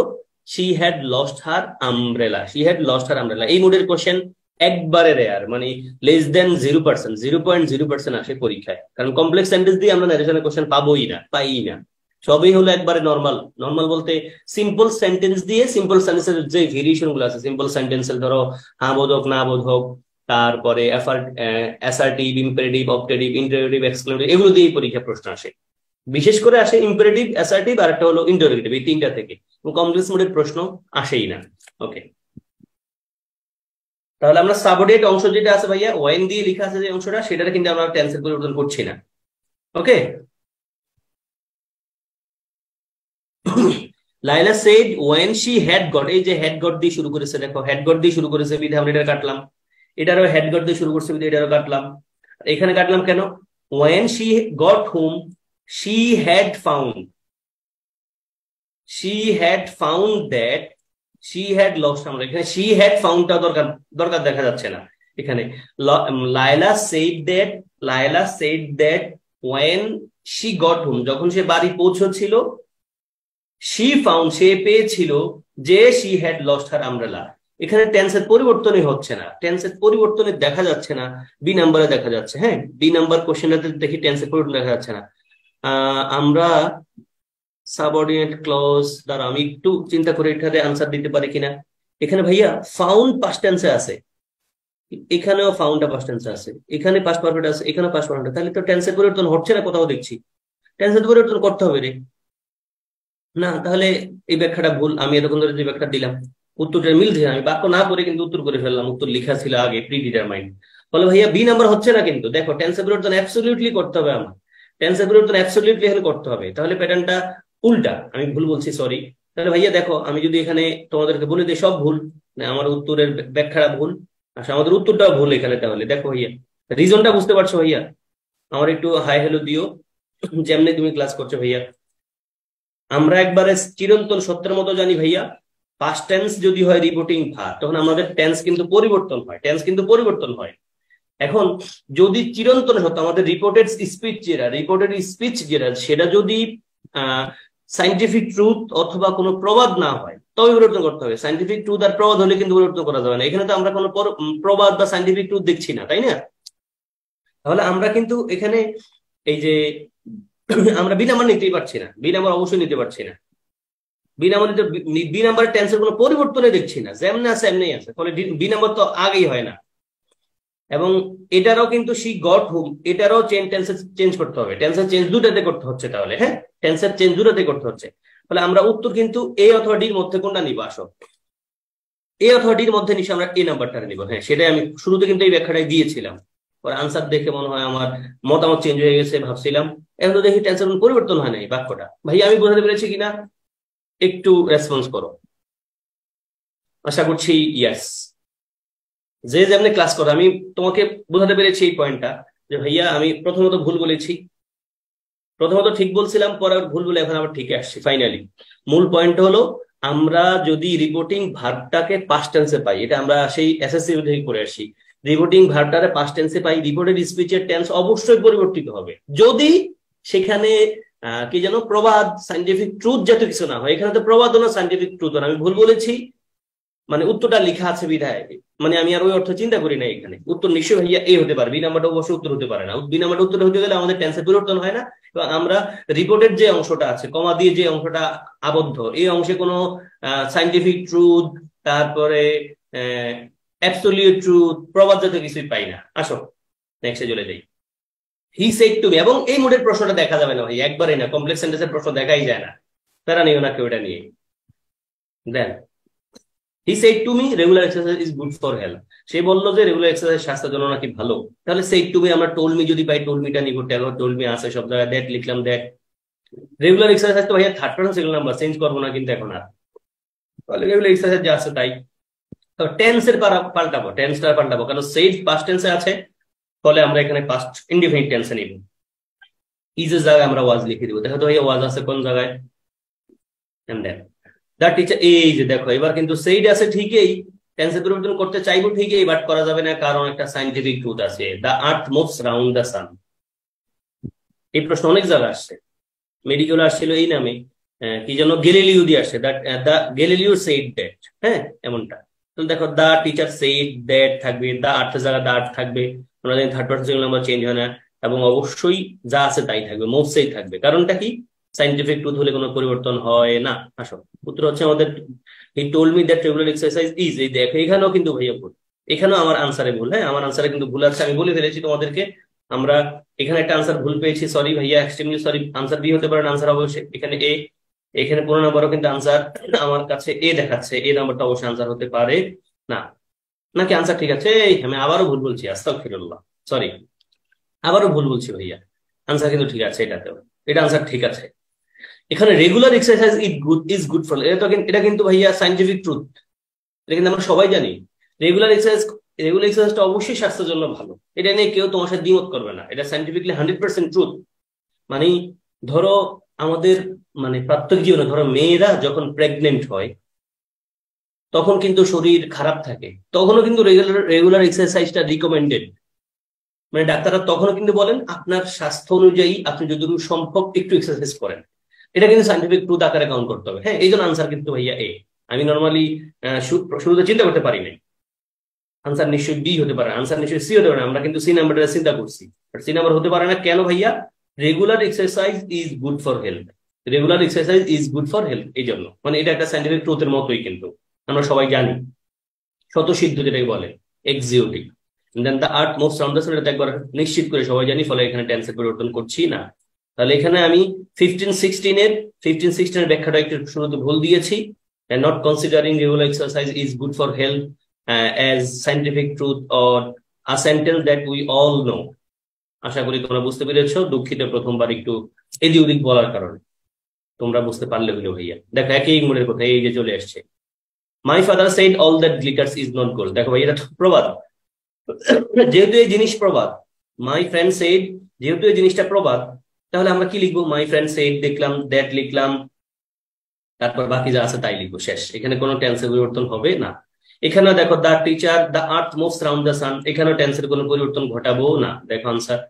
she had lost her umbrella। এই মোডের কোশ্চেন একবারে রেয়ার, মানে লেস দেন 0%, 0.0% আসে পরীক্ষায়, কারণ কমপ্লেক্স সেন্টেন্স দিয়ে আমরা ন্যারেশনের কোশ্চেন পাই না। সবই হলো একবারে নর্মাল। নর্মাল বলতে সিম্পল সেন্টেন্স দিয়ে, সিম্পল সেন্টেন্সের যে ভেরিয়েশন গুলো আছে, সিম্পল সেন্টেন্সের ধরো হ্যাঁ বোধক, না বোধক, তারপরে assertive, imperative, objective, interrogative, exclamative, এগুলো দিয়ে পরীক্ষা প্রশ্ন আসে। বিশেষ করে আসে ইম্পারেটিভ, অ্যাসার্টিভ, আর একটা হলো ইন্টারোগেটিভ, এই তিনটা থেকে। কমপ্লেক্স মোডের প্রশ্ন আসেই না। ওকে, তাহলে আমরা সাবঅর্ডিনেট অংশ যেটা আছে ভাইয়া, ওয়েন দিয়ে লেখা আছে যে অংশটা, সেটার কিন্তু আমরা টেন্সের পরিবর্তন করছি না। Okay, Laila said when she had got, এই যে হ্যাড গট দিয়ে শুরু করেছে, দেখো হ্যাড গট দিয়ে শুরু করেছে বিধে আমরা এটা কাটলাম, এটারও হ্যাড গট দিয়ে শুরু করছে বিধে এটারও কাটলাম। এখানে কাটলাম কেন? When she got home she had found, that she had lost, আমরা এখানে শি হ্যাড ফাউন্ডটা দরকার দেখা যাচ্ছে না এখানে। Laila said that when she got home, যখন সে বাড়ি পৌঁছেছিল, সে পেয়েছিল যে she had lost her umbrella. এখানে টেন্সের পরিবর্তনই হচ্ছে না, টেন্সের পরিবর্তনে দেখা যাচ্ছে না, বি নাম্বারে দেখা যাচ্ছে। হ্যাঁ, বি নাম্বার কোশ্চেনটাতে দেখি টেন্সের পরিবর্তন দেখা যাচ্ছে না। আমরা সাবঅর্ডিনেট ক্লজ দ্বারা আমি একটু চিন্তা করে এটাতে আনসার দিতে পারি কিনা। এখানে ভাইয়া ফাউন্ড পাস্ট টেন্সে আছে, এখানেও ফাউন্ডটা পাস্ট টেন্সে আছে, এখানে পাস্ট পারফেক্ট আছে, এখানেও পাস্ট পারফেক্ট, তাহলে তো টেন্সের পরিবর্তন হচ্ছে না কোথাও দেখছি। টেন্সের পরিবর্তন করতে হবে রে। না, তাহলে এই ব্যাখ্যাটা ভুল। আমি এতক্ষণ ধরে যে ব্যাখ্যা দিলাম উত্তরটা মিলছে না, আমি বাক্য না পড়ে কিন্তু উত্তর করে ফেললাম, উত্তর লেখা ছিল আগে প্রি ডিটারমাইন্ড। বলে ভাইয়া বি নাম্বার হচ্ছে না, কিন্তু দেখো টেন্সের পরিবর্তন অ্যাবসলিউটলি করতে হবে, আমার টেন্সের পরিবর্তন অ্যাবসলিউটলি হলে করতে হবে, তাহলে প্যাটার্নটা উল্টা, আমি ভুল বলছি, সরি। তাহলে ভাইয়া দেখো আমি যদি এখানে তোমাদেরকে বলে দিই সব ভুল, না আমার উত্তরের ব্যাখ্যাটা ভুল, আচ্ছা আমাদের উত্তরটাও ভুল এখানে, তাহলে দেখো ভাইয়া রিজনটা বুঝতে পারছো ভাইয়া? আমার একটু হাই হ্যালো দিও যেমনি তুমি ক্লাস করছো ভাইয়া। আমরা একবারে চিরন্তন সত্যের মতো জানি ভাইয়া, পাস্ট টেন্স যদি হয় রিপোর্টিং ভার্ব, তখন আমাদের টেন্স কিন্তু পরিবর্তন হয়। এখন যদি চিরন্তন সত্য, আমাদের রিপোর্টেড স্পিচ যেটা সেটা যদি সাইন্টিফিক ট্রুথ অথবা কোনো প্রবাদ না হয়, তবে পরিবর্তন করতে হবে। সাইন্টিফিক ট্রুথ আর প্রবাদ হলে কিন্তু পরিবর্তন করা যাবে না। এখানে তো আমরা কোনো প্রবাদ বা সাইন্টিফিক ট্রুথ দেখছি না, তাই না? তাহলে আমরা কিন্তু এখানে এই যে আমরা বি নাম্বার নিতেই পারছি না, বি নাম্বার অবশ্যই নিতে পারছি না। বি নাম্বারের টেন্সের কোনো পরিবর্তনে দেখছি না, যেমনি আছে এমনি আছে, ফলে বি নাম্বার তো আগেই হয় না। এবং এটারও কিন্তু শি গট হোম, এটারও চেঞ্জ করতে হবে, টেন্সের চেঞ্জ দুটাতে করতে হচ্ছে তাহলে। হ্যাঁ, টেন্সের চেঞ্জ দুটাতে করতে হচ্ছে। ফলে আমরা উত্তর কিন্তু এ অথবা ডির মধ্যে কোনটা নিব? আসো এ অথবা ডির মধ্যে নিশ্চয় আমরা এ নাম্বারটা নিব। হ্যাঁ, সেটাই আমি শুরুতে কিন্তু এই ব্যাখ্যাটাই দিয়েছিলাম, পরে আনসার দেখে মনে হয় আমার মতামত চেঞ্জ হয়ে গেছে, ভাবছিলাম। এখন তো দেখি টেন্সের কোনো পরিবর্তন হয় না এই বাক্যটা। ভাই আমি বোঝাতে পেরেছি কিনা একটু রেসপন্স করো, আশা করছি ইয়েস। যে যেমনি ক্লাস করো, আমি তোমাকে বোঝাতে পেরেছি এই পয়েন্টটা, যে ভাইয়া আমি প্রথমত ভুল বলেছি, প্রথমত ঠিক বলছিলাম, পরে আবার ভুল বলে এখন আবার ঠিক আসছি। ফাইনালি মূল পয়েন্ট হলো, আমরা যদি রিপোর্টিং ভার্বটাকে পাস্ট টেন্সে পাই, এটা আমরা সেই এসএসসি থেকে করে আসি, রিপোর্টিং ভার্বটাকে পাস্ট টেন্সে পাই, রিপোর্টেড স্পিচের টেন্স অবশ্যই পরিবর্তিত হবে যদি সেখানে কি যেন প্রবাদ, সাইন্টিফিক ট্রুথ জাতীয় কিছু না হয়। এখানে তো প্রবাদ না, সাইন্টিফিক ট্রুথ না, আমি ভুল বলেছি, মানে উত্তরটা লেখা আছে বিধায়, মানে আমি আর ওই অর্থ চিন্তা করি না। এখানে উত্তর নিশ্চয়ই ভাইয়া এ হতে পারে, বি নাম্বারটা অবশ্যই উত্তর হতে পারে না। বি নাম্বারটা উত্তর হতে গেলে আমাদের টেন্সের পরিবর্তন হয় না, এবং আমরা রিপোর্টের যে অংশটা আছে, কমা দিয়ে যে অংশটা আবদ্ধ, এই অংশে কোনো সাইন্টিফিক ট্রুথ, তারপরে অ্যাবসলিউট ট্রুথ, প্রবাদ জাতীয় কিছুই পাই না। আসো নেক্সটে চলে যাই। হি সেড টু মি, এবং এই মোডের প্রশ্নটা দেখা যাবে না ভাই, একবারই না, কমপ্লেক্স সেন্টেন্সের প্রশ্ন দেখাই যায় না, তারা নিও না কেউ এটা নিয়ে। Then he said to me regular exercise is good for health, সে বললো যে রেগুলার এক্সারসাইজ স্বাস্থ্যের জন্য নাকি ভালো। তাহলে সেড টু মি, আমরা টোল মি যদি পাই, টোল মিটা নিব, টোল মি আছে সব জায়গায়, দ্যাট লিখলাম, দ্যাট। রেগুলার এক্সারসাইজ তো ভাইয়া third person singular number, change করবো না কিন্তু এখন আর, তাহলে রেগুলার এক্সারসাইজ যা আছে তাই। টেন্সের পাল্টাবো, কারণ সেড পাস্ট টেন্সে আছে, ফলে আমরা এখানে পাস্ট ইনডিফিনিট টেন্সে নিব। ইজের জায়গায় আমরা ওয়াজ লিখে দিব। দেখো তো ভাইয়া ওয়াজ আছে কোন জায়গায়, এন্ড দেন দ্য টিচার, এই যে দেখো এবার কিন্তু সেইড আছে ঠিকই, টেন্সের পরিবর্তন করতে চাইবো ঠিকই, বাট করা যাবে না, কারণ একটা সাইন্টিফিক ট্রুথ আছে, the earth moves round the সান। এই প্রশ্ন অনেক জায়গায় আসছে, মেডিকেল আসছিল এই নামে, কি যেন গ্যালিলিও দিয়ে আসছে, that the Galileo said that, হ্যাঁ এমনটা। তো দেখো দ্য টিচার সেড দ্যাট থাকবে, দ্য আর্থের জায়গায় দ্য আর্থ থাকবে, আমরা জানি third person singular number change হয় না, এবং অবশ্যই যা আছে তাই থাকবে, মোস্টই থাকবে। কারণটা কি? সাইন্টিফিক ট্রুথ হলে কোনো পরিবর্তন হয় না। আসো, উত্তর হচ্ছে আমাদের হি told me that regular exercise is, এই দেখো এখানেও কিন্তু ভাইয়া ভুল, এখানেও আমার আনসারে ভুল, হ্যাঁ আমার আনসারে কিন্তু ভুল আছে, আমি বলে ফেলেছি তোমাদেরকে। আমরা এখানে একটা আনসার ভুল পেয়েছি, সরি ভাইয়া, এক্সট্রিমলি সরি। আনসার বি হতে পারে, আনসার অবশ্যই এখানে এ। এখানে 15 নম্বরও কিন্তু আনসার আমার কাছে এ দেখাচ্ছে, এ নাম্বারটা অবশ্যই আনসার হতে পারে না। নাকি আনসার ঠিক আছে? এই আমি আবারও ভুল বলছি, আস্তাগফিরুল্লাহ, সরি, আবারও ভুল বলছি ভাইয়া। আনসার কিন্তু ঠিক আছে, এটাতেও এটা আনসার ঠিক আছে। এখানে regular exercise is good for, এটা কিন্তু ভাইয়া সাইন্টিফিক ট্রুথ, এটা কিন্তু আমরা সবাই জানি। রেগুলার এক্সারসাইজ, রেগুলার এক্সারসাইজটা অবশ্যই স্বাস্থ্যের জন্য ভালো, এটা নিয়ে কেউ তোমার সাথে দ্বিমত করবে না, এটা সাইন্টিফিকলি 100% ট্রুথ। মানে ধরো আমাদের মানে প্রাত্যহিক জীবনে, ধরো মেয়েরা যখন প্রেগনেন্ট হয় তখন কিন্তু শরীর খারাপ থাকে, তখনও কিন্তু রেগুলার এক্সারসাইজটা রিকমেন্ডেড। মানে ডাক্তাররা তখনও কিন্তু বলেন আপনার স্বাস্থ্য অনুযায়ী আপনি যতটুকু সম্ভব একটু এক্সারসাইজ করেন, এটা কিন্তু সাইন্টিফিক ট্রুথ আকারে কাউন্ট করতে হবে। হ্যাঁ, এই জন্য আনসার কিন্তু ভাইয়া এ। আমি নর্মালি শুরুতে চিন্তা করতে পারি নাই, আনসার নিশ্চয়ই বি হতে পারে, আনসার নিশ্চয়ই সি হতে পারে, আমরা কিন্তু সি নাম্বারটা চিন্তা করছি, সি নাম্বার হতে পারে না। কেন ভাইয়া? Regular exercise is good for health, regular exercise is good for health, এই জন্য মানে এটা একটা সাইন্টিফিক ট্রুথের মতোই, কিন্তু আমরা সবাই জানি, স্বতঃসিদ্ধ যেটাকে বলে, এক্সিওটিক। Then the earth moves round the sun, এটা একবার নিশ্চিত করে সবাই জানি, ফলে এখানে টেন্সের পরিবর্তন করছি না। তাহলে এখানে আমি 15-16 এর ব্যাখ্যাটা একটু শুরুতে ভুল দিয়েছি, not considering regular exercise is good for health as scientific truth or a sentence that we all know. আশা করি তোমরা বুঝতে পেরেছো, দুঃখিত প্রথমবার একটু এদিক ওদিক বলার কারণে, তোমরা বুঝতে পারলে হইলো ভাইয়া। দেখো একই মনের কথা এই যে চলে আসছে, my father said all that glitters is not gold. দেখো ভাই, এটা প্রবাদ, যেহেতু এই জিনিস প্রবাদ, মাই ফ্রেন্ড সেড, যেহেতু এই জিনিসটা প্রবাদ, তাহলে আমরা কি লিখবো? মাই ফ্রেন্ড সেড লিখলাম, দ্যাট লিখলাম, তারপর বাকি যা আছে তাই লিখবো, শেষ। এখানে কোনো টেন্সের পরিবর্তন হবে না। এখানে দেখো the teacher the earth moves round the সান, এখানে টেন্সের কোনো পরিবর্তন ঘটাবো না। দেখো আনসার,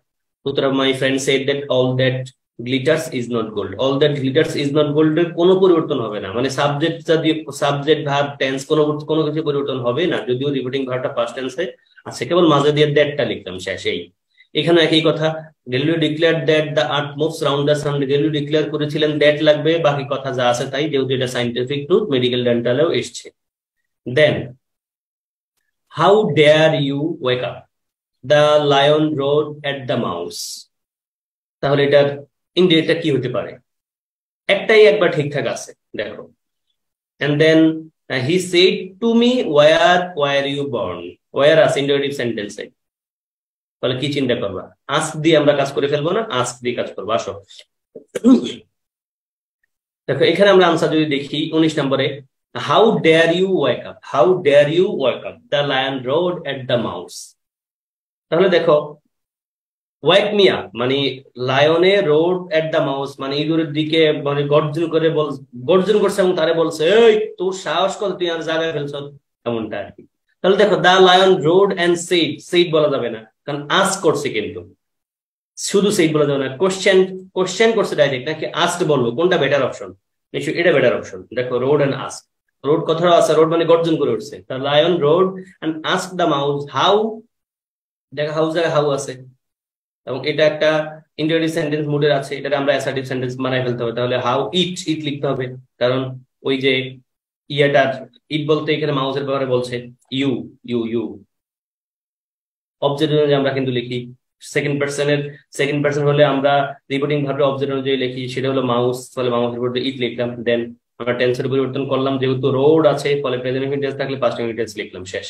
সুতরাং মাই friend said that all that glitters is not gold, all that glitters is not gold এর কোনো পরিবর্তন হবে না, মানে সাবজেক্ট যদি সাবজেক্ট ভার্ব টেন্স কোনো কিছু পরিবর্তন হবে না, যদিও রিপিটিং ভার্বটা পাস্ট টেন্সে আছে, কেবল মাঝে দিয়ে দ্যাটটা লিখলাম, শেষেই। এখানে একই কথা, Galileo declared that the earth moves round the San, Galileo declare করেছিলেন, দ্যাট লাগবে, বাকি কথা যা আছে তাই, যেহেতু এটা সাইন্টিফিক ট্রুথ, মেডিকেল ডেন্টালেও এসছে। দেন how dare you wake up, the lion roared at the mouse। তাহলে এটার ইন্ডিয়াটা কি হতে পারে? একটাই একবার ঠিকঠাক আছে, দেখো, and then he said to me where were you born, where আছে ইন্ডিকেটিভ সেন্টেন্সে, তাহলে কি চিন্তা করবা? আস্ক দিয়ে আমরা কাজ করে ফেলবো না, আস্ক দিয়ে কাজ করবো। আসো দেখো এখানে আমরা আনসার যদি দেখি 19 নম্বরে, how dare you wake up, how dare you wake up, the lion roared at the mouse। তাহলে দেখো ওয়েক মি আপ মানে লায়নে রোড এট দ্য মাউস, মানে ইঁদুরের দিকে মানে গর্জন করছে এবং তারে বলছে এই তোর সাহস কত, তুই আর জায়গায় ফেলছ, এমনটা আর কি। তাহলে দেখো the lion roared and said, said বলা যাবে না কারণ আস্ক করছে, কিন্তু শুধু সেইড বলা যাবে না, কোশ্চেন করছে ডাইরেক্ট, নাকি আস্ক বলবো, কোনটা বেটার অপশন? নিশ্চয়ই এটা বেটার অপশন। দেখো রোড এন্ড আস্ক, রোড কথাটা আছে, রোড মানে গর্জন করে উঠছে, the lion roared and ask the mouse how, দেখো হাউ জায়গায় হাউ আছে, এবং এটা একটা ইন্টারেটিভ সেন্টেন্স মুডের আছে, এটা আমরা অ্যাসার্টিভ সেন্টেন্স বানাই ফেলতে হবে। তাহলে হাউ ইট, ইট লিখতে হবে, কারণ ওই যে ইয়াটার ইট বলতে এখানে মাউসের ব্যাপারে বলছে, ইউ ইউ ইউ অবজেক্ট অনুযায়ী আমরা কিন্তু লিখি, সেকেন্ড পার্সন হলে আমরা রিপিটিং ভার্বে অবজেক্ট অনুযায়ী লিখি, সেটা হলো মাউস, ফলে মাউসের পরিবর্তে ইট লিখলাম। দেন আমরা টেন্সের পরিবর্তন করলাম, যেহেতু রোড আছে ফলে প্রেজেন্ট ইনফিনিটিভ টেন্স থাকলে পাস্ট ইনফিনিটিভ টেন্স লিখলাম, শেষ।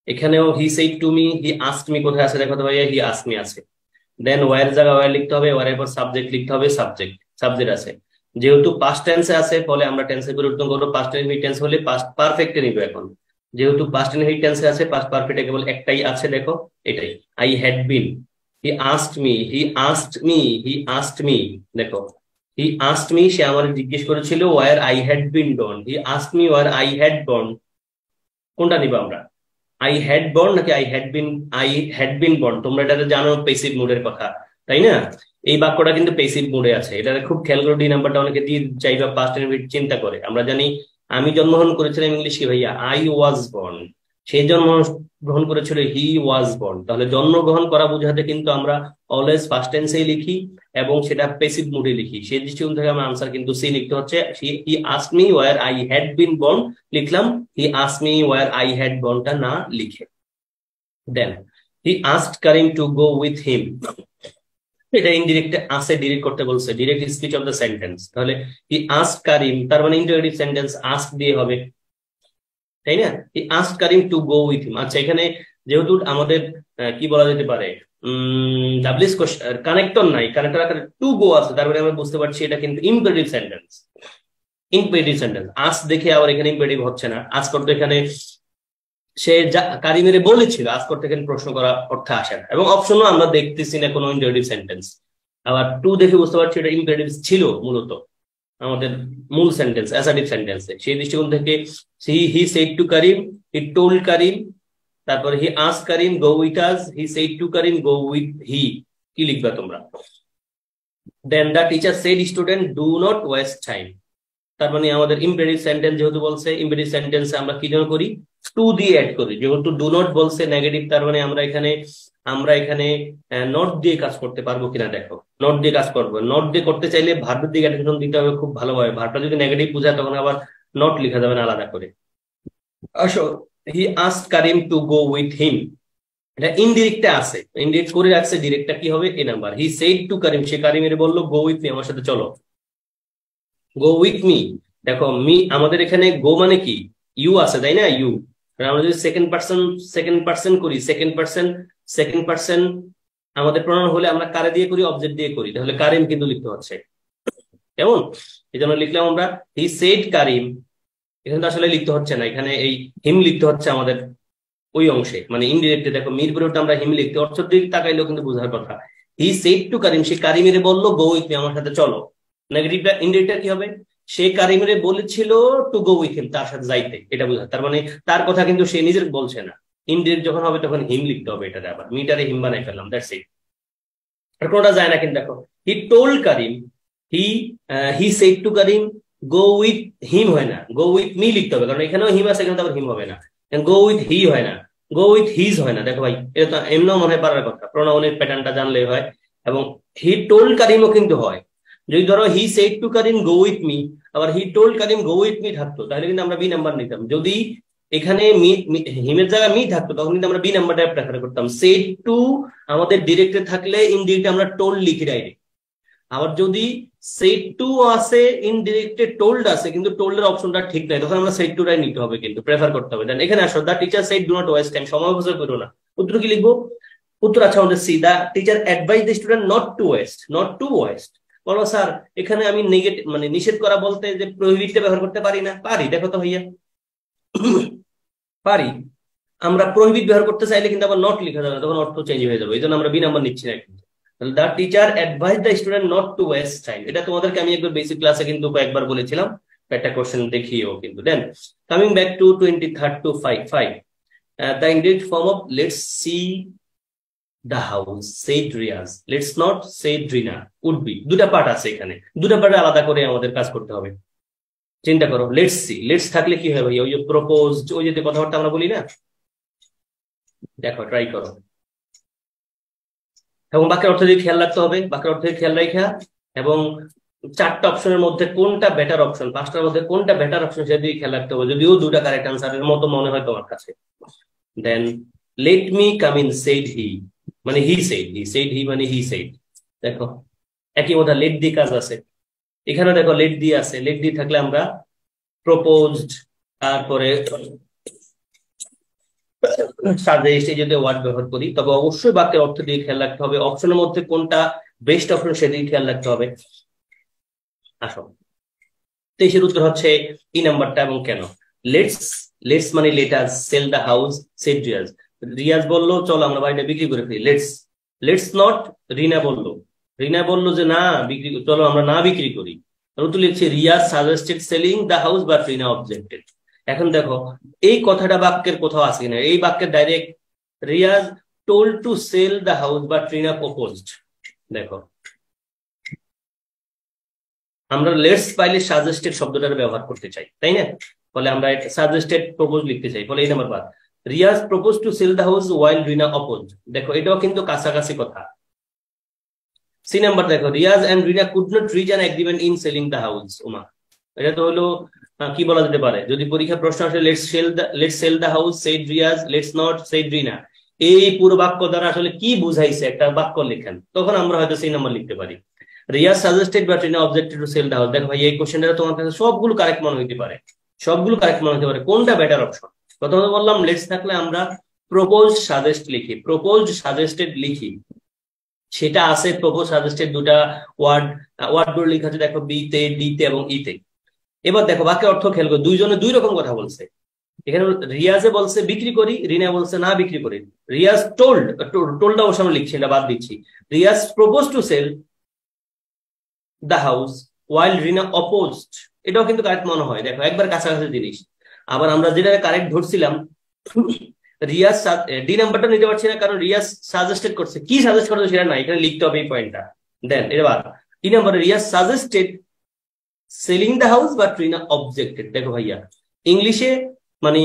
এখানেও হি said to me, he asked me কোথায় আছে? দেখো তো ভাইয়া, হি আস্কড মি আছে। দেন ওয়ার জায়গা ওয়ার লিখতে হবে, ওয়ারের পর সাবজেক্ট লিখতে হবে, সাবজেক্ট আছে, যেহেতু পাস্ট টেন্সে আছে ফলে আমরা টেন্সের পরিবর্তন করবো, পাস্ট ইনফিনিটিভ টেন্স হলে পাস্ট পারফেক্টে নিব। এখন যেহেতু পাস্ট ইনফিনিটিভ টেন্সে আছে, পাস্ট পারফেক্টে কেবল একটাই আছে, দেখো এটাই, I had been, he asked me, he asked me, he asked me, দেখো হি আস্কড মি, সে আমার জিজ্ঞেস করেছিল where I had been born. He asked me where I had born, কোনটা নিব আমরা? আই হ্যাড বর্ন নাকি আই হ্যাড বিন বর্ন? তোমরা এটা জানো পেসিভ মুডের কথা, তাই না? এই বাক্যটা কিন্তু পেসিভ মুডে আছে, এটা খুব খেয়াল করে। ডি নাম্বারটা অনেকে দিয়ে চাইবা পাস্ট ইনডিফিনিট চিন্তা করে। আমরা জানি আমি জন্মগ্রহণ করেছিলাম ইংলিশ কি ভাইয়া? I was born. সেই জন্মগ্রহণ করেছিল হি ওয়াজ বর্ন। তাহলে জন্মগ্রহণ করা বোঝাতে কিন্তু আমরা অলওয়েজ ফার্স্ট টেন্সেই লিখি এবং সেটা পেসিভ মুডে লিখি। সেই দৃষ্টিকোণ থেকে আমার আনসার কিন্তু সি লিখতে হচ্ছে। He asked me where I had been born লিখলাম, he asked me where I had বর্নটা না লিখে। Then he asked Karim to go with him, এটা ইনডিরেক্ট আসে ডিরেক্ট করতে বলছে, direct speech of the sentence. তাহলে হি আস্কড কারিম, তার মানে ইন্টারোগেটিভ সেন্টেন্স আস্ক দিয়ে হবে, তাই না? হি asked Karim to go with হিম। আচ্ছা, এখানে যেহেতু আমাদের কি বলা যেতে পারে, ডাবলিস কানেক্টর নাই, কানেক্টর আকারে টু গো আছে, তার মানে আমরা বুঝতে পারছি এটা কিন্তু ইম্পেরেটিভ সেন্টেন্স। ইম্পেরেটিভ সেন্টেন্স আস দেখে আবার এখানে ইম্পেরেটিভ হচ্ছে না। আজ করতে এখানে সে কারিমেরে বলেছিল, আজ করতে এখানে প্রশ্ন করা অর্থে আসে না, এবং অপশনও আমরা দেখতেছি না কোনো ইম্পেরেটিভ সেন্টেন্স। আবার টু দেখে বুঝতে পারছি এটা ইম্পেরেটিভ ছিল মূলত আমাদের মূল সেন্টেন্স, অ্যাসার্টিভ সেন্টেন্সে। সেই দৃষ্টিকোণ থেকে he said to Karim, he told Karim, তারপরে he asked Karim go with us, he said to Karim go with he. কি লিখবা তোমরা? Then the teacher said student do not waste time. তার মানে আমাদের ইম্পেরেটিভ সেন্টেন্স যেহেতু বলছে, ইম্পেরেটিভ সেন্টেন্সে আমরা কি যেন করি? টু দিয়ে অ্যাড করি। যেহেতু ডু নট বলছে নেগেটিভ, তার মানে আমরা এখানে নট দিয়ে কাজ করতে পারবো কিনা দেখো। নট দিয়ে কাজ করবো, নট দিয়ে করতে চাইলে ভার্বের দিকে অ্যাটেনশন দিতে হবে খুব ভালোভাবে। ভার্বটা যদি নেগেটিভ বোঝায় তখন আবার নট লেখা যাবে না আলাদা করে। আসো, হি asked Karim to go with him, এটা ইনডিরেক্টে আছে, ইনডিরেক্ট করে রাখছে, ডিরেক্টটা কি হবে? এ নাম্বার। হি সেড টু কারিম, সে কারিমের বললো গো উইথ মি, আমার সাথে চলো। গো উইথ মি, দেখো মি আমাদের এখানে গো মানে কি? ইউ আছে, তাই না? ইউ। আমরা যদি সেকেন্ড পার্সন করি, সেকেন্ড পার্সন আমাদের প্রণয়ন হলে আমরা কারে দিয়ে করি? অবজেক্ট দিয়ে করি। তাহলে কারিম কিন্তু লিখতে হচ্ছে, কেমন? এই জন্য লিখলাম আমরা হি সেড কারিম। এখানে তো আসলে লিখতে হচ্ছে না, এখানে এই হিম লিখতে হচ্ছে আমাদের ওই অংশে, মানে ইনডিরেক্টে। দেখো মির পরিবর্তে আমরা হিম লিখতে, অর্থের দিকে তাকাইলেও কিন্তু বোঝার কথা। হি সেড টু কারিম, সে কারিমের বললো গো উইথ মি, আমার সাথে চলো। নেগেটিভটা ইনডিরেক্টটা কি হবে? সে কারিমের বলেছিল টু গো উইথ হিম, তার সাথে যাইতে, এটা বোঝা। তার মানে তার কথা কিন্তু সে নিজের বলছে না। ইনডিরেক্ট যখন হবে তখন হিম লিখতে হবে, এটাতে আবার মিটারে হিম বানাই ফেললাম, দ্যাটস ইট। আর কোনটা যায় না কিন্তু। দেখো হি told Karim, he he said to Karim go with হিম হয় না, গো উইথ মি লিখতে হবে, কারণ এখানেও হিম আছে, এখানে তো আবার হিম হবে না। গো উইথ হি হয় না, গো উইথ হিজ হয় না। দেখো ভাই, এটা তো এমনও মনে হয় পারার কথা, প্রোনাউনের প্যাটার্নটা জানলে হয়। এবং হি টোল্ড কারিমও কিন্তু হয়। যদি ধরো he said to Karim go with me, আবার he told Karim go with me থাকতো, তাহলে কিন্তু আমরা বি নাম্বার নিতাম। যদি এখানে হিমের জায়গায় মি থাকতো তখন কিন্তু আমরা বি নাম্বারটা প্রেফার করতাম। সেড টু আমাদের ডিরেক্টে থাকলে ইনডিরেক্টে আমরা টোল্ড লিখি ডাইরেক্ট। আবার যদি সেড টু আছে ইনডিরেক্টে টোল্ড আছে কিন্তু টোল্ডের অপশনটা ঠিক নাই, তখন আমরা সেড টুটাই নিতে হবে, কিন্তু প্রেফার করতে হবে। দেন এখানে আসো, the teacher shed do not waste time, সময় অপচয় করো না। উত্তর কি লিখবো? উত্তর আচ্ছা আমাদের C, the teacher advice the student not to waste. বলো স্যার, এখানে আমি নেগেটিভ মানে নিষেধ করা বলতে যে প্রহিবিটটা ব্যবহার করতে পারি না? পারি, দেখো তো ভাইয়া, পারি। আমরা প্রহিবিট ব্যবহার করতে চাইলে কিন্তু আবার নট লেখা যাবে, তখন অর্থ চেঞ্জ হয়ে যাবে। এই জন্য আমরা বি নাম্বার নিচ্ছি না কিন্তু। The teacher advice the student not to waste time, এটা তোমাদেরকে আমি একবার বেসিক ক্লাসে কিন্তু কয়েকবার বলেছিলাম, একটা কোশ্চেন দেখিও কিন্তু। Then coming back to 23rd to 5 the indirect form of let's see the house said Riaz, let's not said Rina would be. দুটা পার্ট আছে এখানে, দুটা পার্টে আলাদা করে আমাদের কাজ করতে হবে। চিন্তা করো, লেটস সি, লেটস থাকলে কি হয় ভাই? ওই যে প্রপোজ, ওই যে কথাবার্তা আমরা বলি না, দেখো ট্রাই করো। এবং বাক্যের অর্থ দিয়ে খেয়াল রাখতে হবে, বাক্যের অর্থ দিয়ে খেয়াল রাখা, এবং চারটা অপশনের মধ্যে কোনটা বেটার অপশন, পাঁচটার মধ্যে কোনটা বেটার অপশন সেটা দিয়ে খেয়াল রাখতে হবে, যদিও দুটা কারেক্ট আনসারের মতো মনে হয় তোমার কাছে। Then let me come in said he, মানে হি সেড হি মানে হি সেড। দেখো একই কথা, লেট দিয়ে কাজ আছে, এখানে দেখো লেট দিয়ে আছে। লেট দিয়ে থাকলে আমরা প্রপোজড, তারপরে সাজেস্ট, যদি ওয়ার্ড ব্যবহার করি, তবে অবশ্যই বাক্যের অর্থ দিয়ে খেয়াল রাখতে হবে। অপশনের মধ্যে কোনটা বেস্ট অপশন সেদিকে খেয়াল রাখতে হবে। আসো, 23-এর উত্তর হচ্ছে এই নাম্বারটা। এবং কেন? লেটস মানে let us sell the house said Riaz. Riaz বললো চলো আমরা বাড়িটা বিক্রি করে ফেলি, লেটস নট রিনা বললো, রিনা বললো যে না বিক্রি, চলো আমরা না বিক্রি করি। তো লিখছি Riaz suggested selling the house but Rina objected. এখন দেখো এই কথাটা বাক্যের কোথাও আছে কিনা, এই বাক্যের direct Riaz told to sell the house but Rina proposed. দেখো আমরা লেটস পাইলে সাজেস্টেড শব্দটার ব্যবহার করতে চাই, তাই না? ফলে আমরা সাজেস্টেড প্রপোজ লিখতে চাই, ফলে এই number 5 Riaz propose to sell the house while Rina oppose. দেখো এটাও কিন্তু কাছাকাছি কথা। সি নাম্বার দেখো Riaz and Rina could not reach an agreement in selling the house. ওমা, এটা তো হলো কি বলা যেতে পারে, যদি পরীক্ষা প্রশ্ন আসে let's sell the house said Riaz let's not said Rina, এই পুরো বাক্য দ্বারা আসলে কি বুঝাইছে একটা বাক্য লেখেন, তখন আমরা হয়তো সি নাম্বার লিখতে পারি। Riaz suggested but Rina objected to sell the house. দেখো ভাই এই কোশ্চেনটা তোমার কাছে সবগুলো কারেক্ট মনে হইতে পারে, সবগুলো কারেক্ট মনে হতে পারে, কোনটা বেটার অপশন? প্রথমত বললাম লেটস থাকলে আমরা প্রপোজ সাজেস্ট লিখি, প্রপোজ সাজেস্টেড লিখি, সেটা আছে প্রপোজ সাজেস্টেড দুটা ওয়ার্ড গুলো লেখা আছে দেখো, বি তে, ডি তে এবং ই তে। এবার দেখো বাক্যের অর্থ খেয়াল করো, দুইজনে দুই রকম কথা বলছে। এখানে রিয়াজে বলছে বিক্রি করি, রিনা বলছে না বিক্রি করি। রিয়াজ টোল্ড অবশ্য আমরা লিখছি, এটা বাদ দিচ্ছি। Riaz propose to sell the house while Rina opposed, এটাও কিন্তু কারেক্ট মনে হয়। দেখো একবার কাছাকাছি জিনিস। আবার আমরা যেটা কারেক্ট ধরছিলাম রিয়াজ, ডি নাম্বারটা নিতে পারছি না কারণ রিয়াজ সাজেস্টেড করছে, কি সাজেস্ট করছে সেটা না, এখানে লিখতে হবে এই পয়েন্টটা। দেন এবার ই নাম্বারে Riaz suggested selling the house but Rina objected. দেখো ভাইয়া ইংলিশে মানে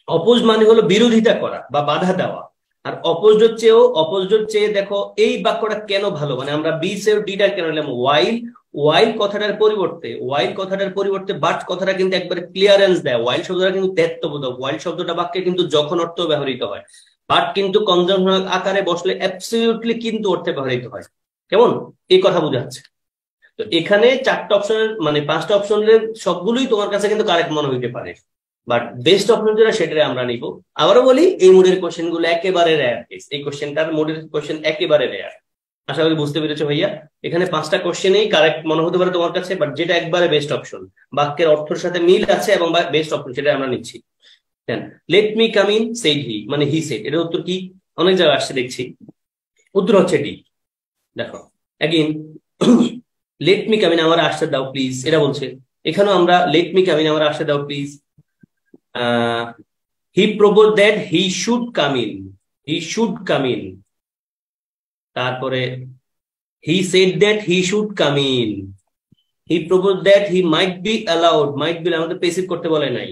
অপোজ মানে হলো বিরোধিতা করা বা বাধা দেওয়া, আর অপোজড চেয়ে দেখো এই বাক্যটা কেন ভালো, মানে আমরা বি সে ডিটা কেন নিলাম, ওয়াইল কথাটার পরিবর্তে বাট কথাটা কিন্তু একবারে ক্লিয়ারেন্স দেয়। ওয়াইল শব্দটা কিন্তু দ্ব্যর্থবোধক, ওয়াইল শব্দটা বাক্যে কিন্তু যখন অর্থ ব্যবহৃত হয়, বাট কিন্তু কনজাংশনাল আকারে বসলে অ্যাবসলিউটলি কিন্তু অর্থে ব্যবহৃত হয়। কেমন এই কথা বোঝাচ্ছে? তো এখানে 4টা অপশনের মানে 5টা অপশনের সবগুলোই তোমার কাছে কিন্তু কারেক্ট মনে হইতে পারে, বাট বেস্ট অপশন যেটা সেটাই আমরা নিব। আবারও বলি এই মোডের কোশ্চেন গুলো একেবারে রেয়ার কেস, এই কোশ্চেনটার মোডের কোশ্চেন একেবারে রেয়ার। আশা করি বুঝতে পেরেছো ভাইয়া। এখানে 5টা কোশ্চেনেই কারেক্ট মনে হতে পারে তোমার কাছে, বাট যেটা একবারে বেস্ট অপশন, বাক্যের অর্থের সাথে মিল আছে এবং বেস্ট অপশন, সেটা আমরা নিচ্ছি। Let me come in said he, মানে হি সেড, এর উত্তর কি? অনেক জায়গায় আসছে দেখছি, উত্তর হচ্ছে ডি। দেখো again let me come in, আমার আসতে দাও প্লিজ, এটা বলছে। এখানেও আমরা লেট মি কাম ইন, আমার আসতে দাও please. He propose that he should come in, he should come in. তারপরে he said that he should come in. He propose that he might be allowed, might be আমাদের পেসিভ করতে বলে নাই।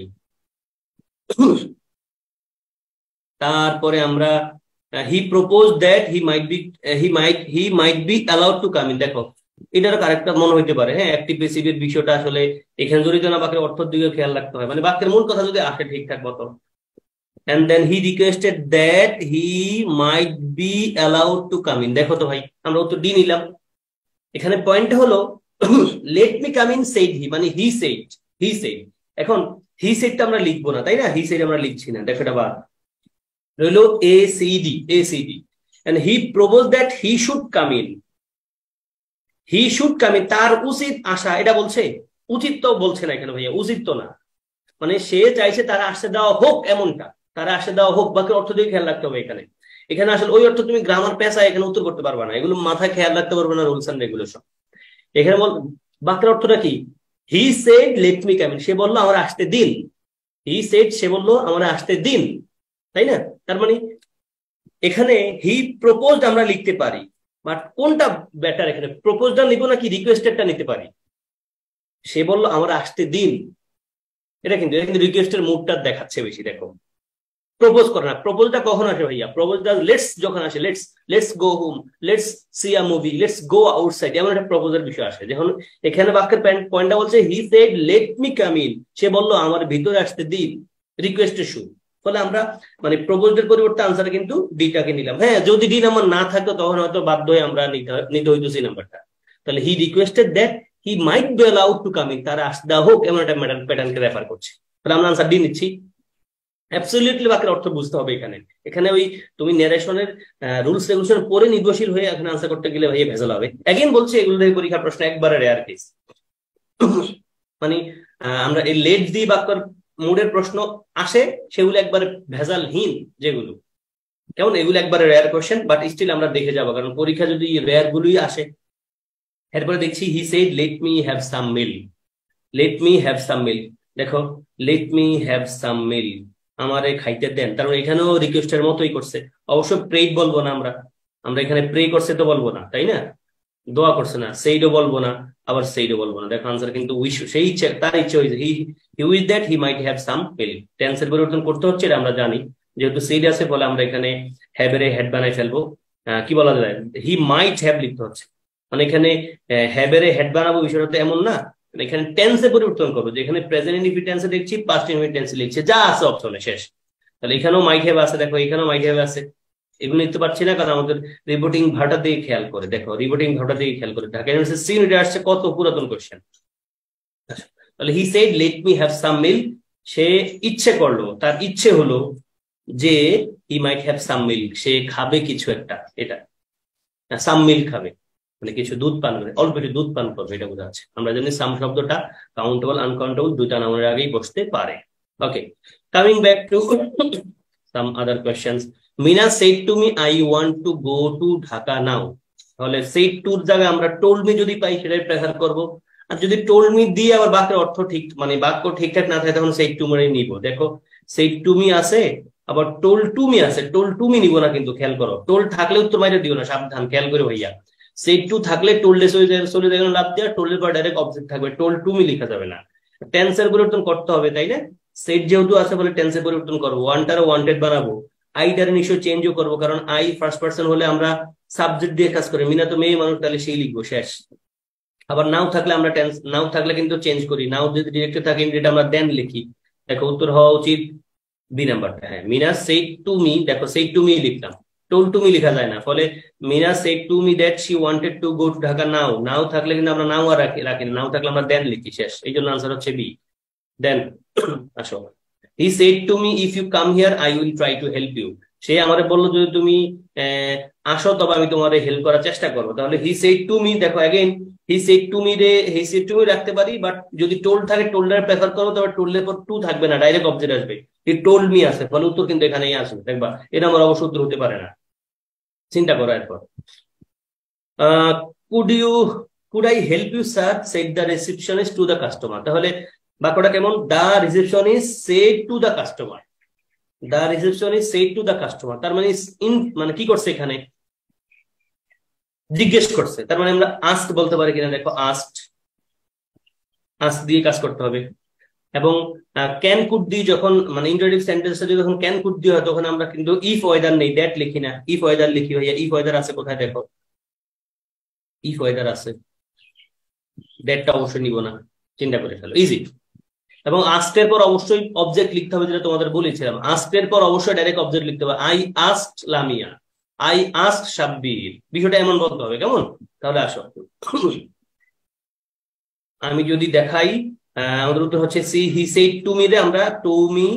তারপরে আমরা he propose that he might be allowed to come in. দেখো এটারও কারেক্ট মনে হইতে পারে, হ্যাঁ অ্যাক্টিভ পেসিভের বিষয়টা আসলে এখানে জড়িত না, বাক্যের অর্থের দিকে খেয়াল রাখতে হয়, মানে বাক্যের মূল কথা যদি আসে ঠিকঠাক মতো। And then he requested that he might be allowed to come in। দেখো তো ভাই আমরা উত্তর ডি নিলাম। এখানে পয়েন্ট হলো let me come in said he, মানে হি সেড। এখন হি সেডটা আমরা লিখবো না, তাই না? হি সেড আমরা লিখছি না, দেখো এটা বাদ রইলো ACD. and he proposed that he should come in, he should come in, তার উচিত আসা, এটা বলছে। উচিত তো বলছে না এখানে ভাইয়া, উচিত তো না, মানে সে চাইছে তারা আসতে দেওয়া হোক, এমনটা তারা আসতে দেওয়া হোক। বাকি অর্থ দিয়ে খেয়াল রাখতে হবে এখানে। এখানে আসলে ওই অর্থ তুমি গ্রামার পেশা এখানে উত্তর করতে পারবে না, এগুলো মাথায় খেয়াল রাখতে পারবে না, রুলস এন্ড রেগুলেশন। এখানে বাক্যের অর্থটা কি? He said let me come in, সে বললো আমার আসতে দিন। হি সেড, সে বললো আমার আসতে দিন, তাই না? তার মানে এখানে হি প্রপোজড আমরা লিখতে পারি, বাট কোনটা বেটার এখানে, প্রপোজটা নিব নাকি রিকোয়েস্টেডটা নিতে পারি? সে বললো আমার আসতে দিন, এটা কিন্তু রিকোয়েস্টের মুডটা দেখাচ্ছে বেশি। দেখো প্রপোজ করে না, প্রপোজটা কখন আসে ভাইয়া? প্রপোজটা লেটস যখন আসে, let's go home, let's see a movie, let's go outside, এমন একটা প্রপোজের বিষয় আসে। যখন এখানে বাক্যের পয়েন্টটা বলছে he said let me come in, সে বললো আমার ভিতরে আসতে দিন, রিকোয়েস্টের শুরু। ফলে আমরা মানে প্রপোজের পরিবর্তে আনসার কিন্তু ডিটাকে নিলাম। হ্যাঁ যদি ডি নাম্বার না থাকতো তখন হয়তো বাধ্য হয়ে আমরা নিতে হইতো সি নাম্বারটা। তাহলে he requested that he might be allowed to come in, তারা আসতে দেওয়া হোক, এমন একটা প্যাটার্নকে রেফার করছে। তাহলে আমরা আনসার ডি নিচ্ছি। অ্যাবসলিউটলি বাক্যের অর্থ বুঝতে হবে এখানে। এখানে ওই তুমি ন্যারেশনের রুলস রেগুলেশন পরে নির্ভরশীল হয়ে এখানে আনসার করতে গেলে ভাইয়া ভেজাল হবে। এগেইন বলছি এগুলো থেকে পরীক্ষার প্রশ্ন একবারে রেয়ার কেস। মানে আমরা এই লেট দিয়ে বাক্যের মুডের প্রশ্ন আসে সেগুলো একবারে ভেজালহীন যেগুলো, কেমন? এগুলো একবারে রেয়ার কোশ্চেন, বাট স্টিল আমরা দেখে যাবো, কারণ পরীক্ষা যদি রেয়ার গুলোই আসে। এরপরে দেখছি he said let me have some milk. Let me have some milk, দেখো let me have some milk, আমারে খাইতে দেন। তার মানে এখানেও রিকোয়েস্টের মতোই করছে। অবশ্য প্রেড বলবো না আমরা, আমরা এখানে প্রে করছে তো বলবো না, তাই না? দোয়া করছে না, সেইডও বলবো না, আবার সেইডও বলবো না। দেখো আনসার কিন্তু উইশ, সেই ইচ্ছে, তার ইচ্ছে হয়েছে, he wish that he might have some milk. টেন্সের পরিবর্তন করতে হচ্ছে, এটা আমরা জানি। যেহেতু সেইড আছে বলে আমরা এখানে হ্যাভ এর হেড বানাই ফেলবো। কি বলা যায়, হি মাইট হ্যাভ লিখতে হচ্ছে, মানে এখানে হ্যাভ এর হেড বানাবো বিষয়টা তো এমন না। এখানে টেন্সে পরিবর্তন করবো, যেখানে প্রেজেন্ট ইনডিফিনিট টেন্সে লিখছি, পাস্ট ইনডিফিনিট টেন্সে লিখছি, যা আছে অপশনে শেষ। তাহলে এখানেও মাইট হ্যাভ আছে, দেখো এখানেও মাইট হ্যাভ আছে। এগুলো নিতে পারছি না কারণ আমাদের রিপোর্টিং ভাটা দিয়ে খেয়াল করে, দেখো রিপোর্টিং ভাটা দিয়ে খেয়াল করে, ঢাকা ইউনিভার্সিটি সিনিয়র আসছে কত পুরাতন কোশ্চেন। তাহলে he said let me have some milk, সে ইচ্ছে করলো, তার ইচ্ছে হলো যে হি মাইট হ্যাভ সাম মিল্ক, সে খাবে কিছু একটা, এটা সাম মিল্ক খাবে, মানে কিছু দুধ পান করে, অল্প একটু দুধ পান করবে, এটা বোঝা যাচ্ছে। আমরা জানি সাম শব্দটা কাউন্টেবল আনকাউন্টেবল দুইটা নাউনের আগেই বসতে পারে। Okay, coming back to some other questions. Mina said to me I want to go to Dhaka now. তাহলে সেড টুর জায়গায় আমরা টোল্ড মি যদি পাই সেটাই প্রেফার করব। আর যদি টোল্ড মি দিয়ে আবার বাক্যের অর্থ ঠিক, মানে বাক্য ঠিকঠাক না থাকে, তখন সেড টু মানে নিব। দেখো সেড টু মি আছে, আবার টোল্ড টু মি আছে, টোল্ড টু মি নিব না কিন্তু, খেয়াল করো। টোল্ড থাকলে উত্তর মাইরে দিও না, সাবধান, খেয়াল করে ভাইয়া। সেড টু থাকলে টোল্ডে চলে যাবে লাভ দেওয়া, টোল্ডের পর ডাইরেক্ট অবজেক্ট থাকবে, টোল্ড টু মি লেখা যাবে না। টেন্সের পরিবর্তন করতে হবে, তাই না? সেট যেহেতু আছে বলে টেন্সের পরিবর্তন করবো, ওয়ান্টারও ওয়ান্টেড বানাবো, আইটার নিশ্চয় চেঞ্জও করবো, কারণ আই ফার্স্ট পার্সন হলে আমরা সাবজেক্ট দিয়ে কাজ করি। মিনা তো মেয়ে মানুষ, তাহলে সেই লিখবো, শেষ। আবার নাও থাকলে আমরা টেন্স, নাও থাকলে কিন্তু চেঞ্জ করি, নাও যদি ডিরেক্টে থাকে এটা আমরা দেন লিখি। দেখো উত্তর হওয়া উচিত বি নাম্বারটা। হ্যাঁ, মিনা সেড টু মি, দেখো সেড টু মি লিখলাম, টোল টু মি লেখা যায় না, ফলে Mina said to me that she wanted to go to Dhaka now. Now থাকলে কিন্তু আমরা নাও আর রাখি না, নাও থাকলে আমরা দেন লিখি, শেষ। এই জন্য আনসার হচ্ছে বি, দেন। আসো, he said to me if you come here I will try to help you. সে আমারে বললো যদি তুমি আসো তবে আমি তোমার হেল্প করার চেষ্টা করবো। তাহলে হি সেড টু মি, দেখো again he said to me রে, হি সেড টু মি রাখতে পারি, বাট যদি টোল্ড থাকে টোল্ডার প্রেফার করবো, তবে টোল্ডের পর টু থাকবে না, ডাইরেক্ট অবজেক্ট আসবে। হি টোল্ড মি আছে, ফলে উত্তর কিন্তু এখানেই আসবে, দেখবা এটা আমার অবশ্য উত্তর হতে পারে না। চিন্তা করো এরপর। Could you, could I help you sir said the receptionist to the customer. তাহলে বাক্যটা কেমন, the receptionist said to the customer, the receptionist said to the customer, তার মানে ইন, মানে কি করছে এখানে, জিজ্ঞেস করছে। তার মানে আমরা আস্ক বলতে পারি কিনা, দেখো আস্কড, আস্ক দিয়ে কাজ করতে হবে। এবং ক্যান কুড দিয়ে যখন, মানে ইন্টারেটিভ সেন্টেন্সটা যখন ক্যান কুড দিয়ে হয়, তখন আমরা কিন্তু ইফ ওয়েদার নেই, দ্যাট লিখি না, ইফ ওয়েদার লিখি। ভাইয়া ইফ ওয়েদার আছে কোথায়, দেখো ইফ ওয়েদার আছে, দ্যাটটা অবশ্যই নিব না, চিন্তা করে ফেলো, ইজি। এবং আস্কের পর অবশ্যই অবজেক্ট লিখতে হবে, যেটা তোমাদের বলেছিলাম। আস্কের পর অবশ্যই ডাইরেক্ট অবজেক্ট লিখতে হবে। I asked Lamia, I asked Sabbir, বিষয়টা এমন বলতে হবে, কেমন? তাহলে আসো, আমি যদি দেখাই, আমাদের উত্তর হচ্ছে C. He said to me রে আমরা টু মি,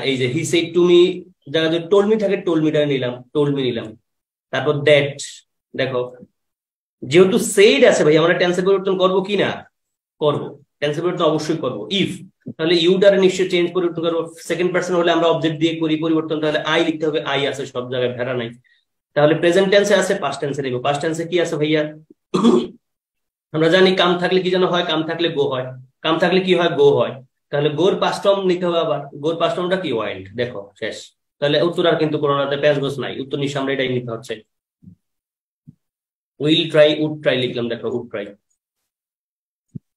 এই যে হি সেড টু মি জায়গা যদি টোল মি থাকে টোল মিটা নিলাম, টোল মি নিলাম। তারপর দ্যাট, দেখো যেহেতু সেইড আছে ভাই, আমরা টেন্সের পরিবর্তন করবো কি না, করবো, টেন্সের পরিবর্তন অবশ্যই করবো। ইফ, তাহলে ইউটারে নিশ্চয়ই চেঞ্জ পরিবর্তন করবো। সেকেন্ড পার্সন হলে আমরা অবজেক্ট দিয়ে করি পরিবর্তন, তাহলে আই লিখতে হবে, আই আছে সব জায়গায়, ভেড়া নাই। তাহলে প্রেজেন্ট টেন্সে আছে, পাস্ট টেন্সে নিব। পাস্ট টেন্সে কি আছে ভাইয়া, আমরা জানি কাম থাকলে কি যেন হয়, কাম থাকলে গো হয়, কাম থাকলে কি হয়, গো হয়। তাহলে গোর পাস্ট ফর্ম নিতে হবে, আবার গোর পাস্ট ফর্মটা কি, ওয়াইল্ড, দেখো শেষ। তাহলে উত্তর আর কিন্তু কোনোটাতে প্যাচ গোছ নাই, উত্তর নিশ্চয় আমরা এটাই নিতে হচ্ছে। উইল ট্রাই, উড ট্রাই লিখলাম, দেখো উড ট্রাই।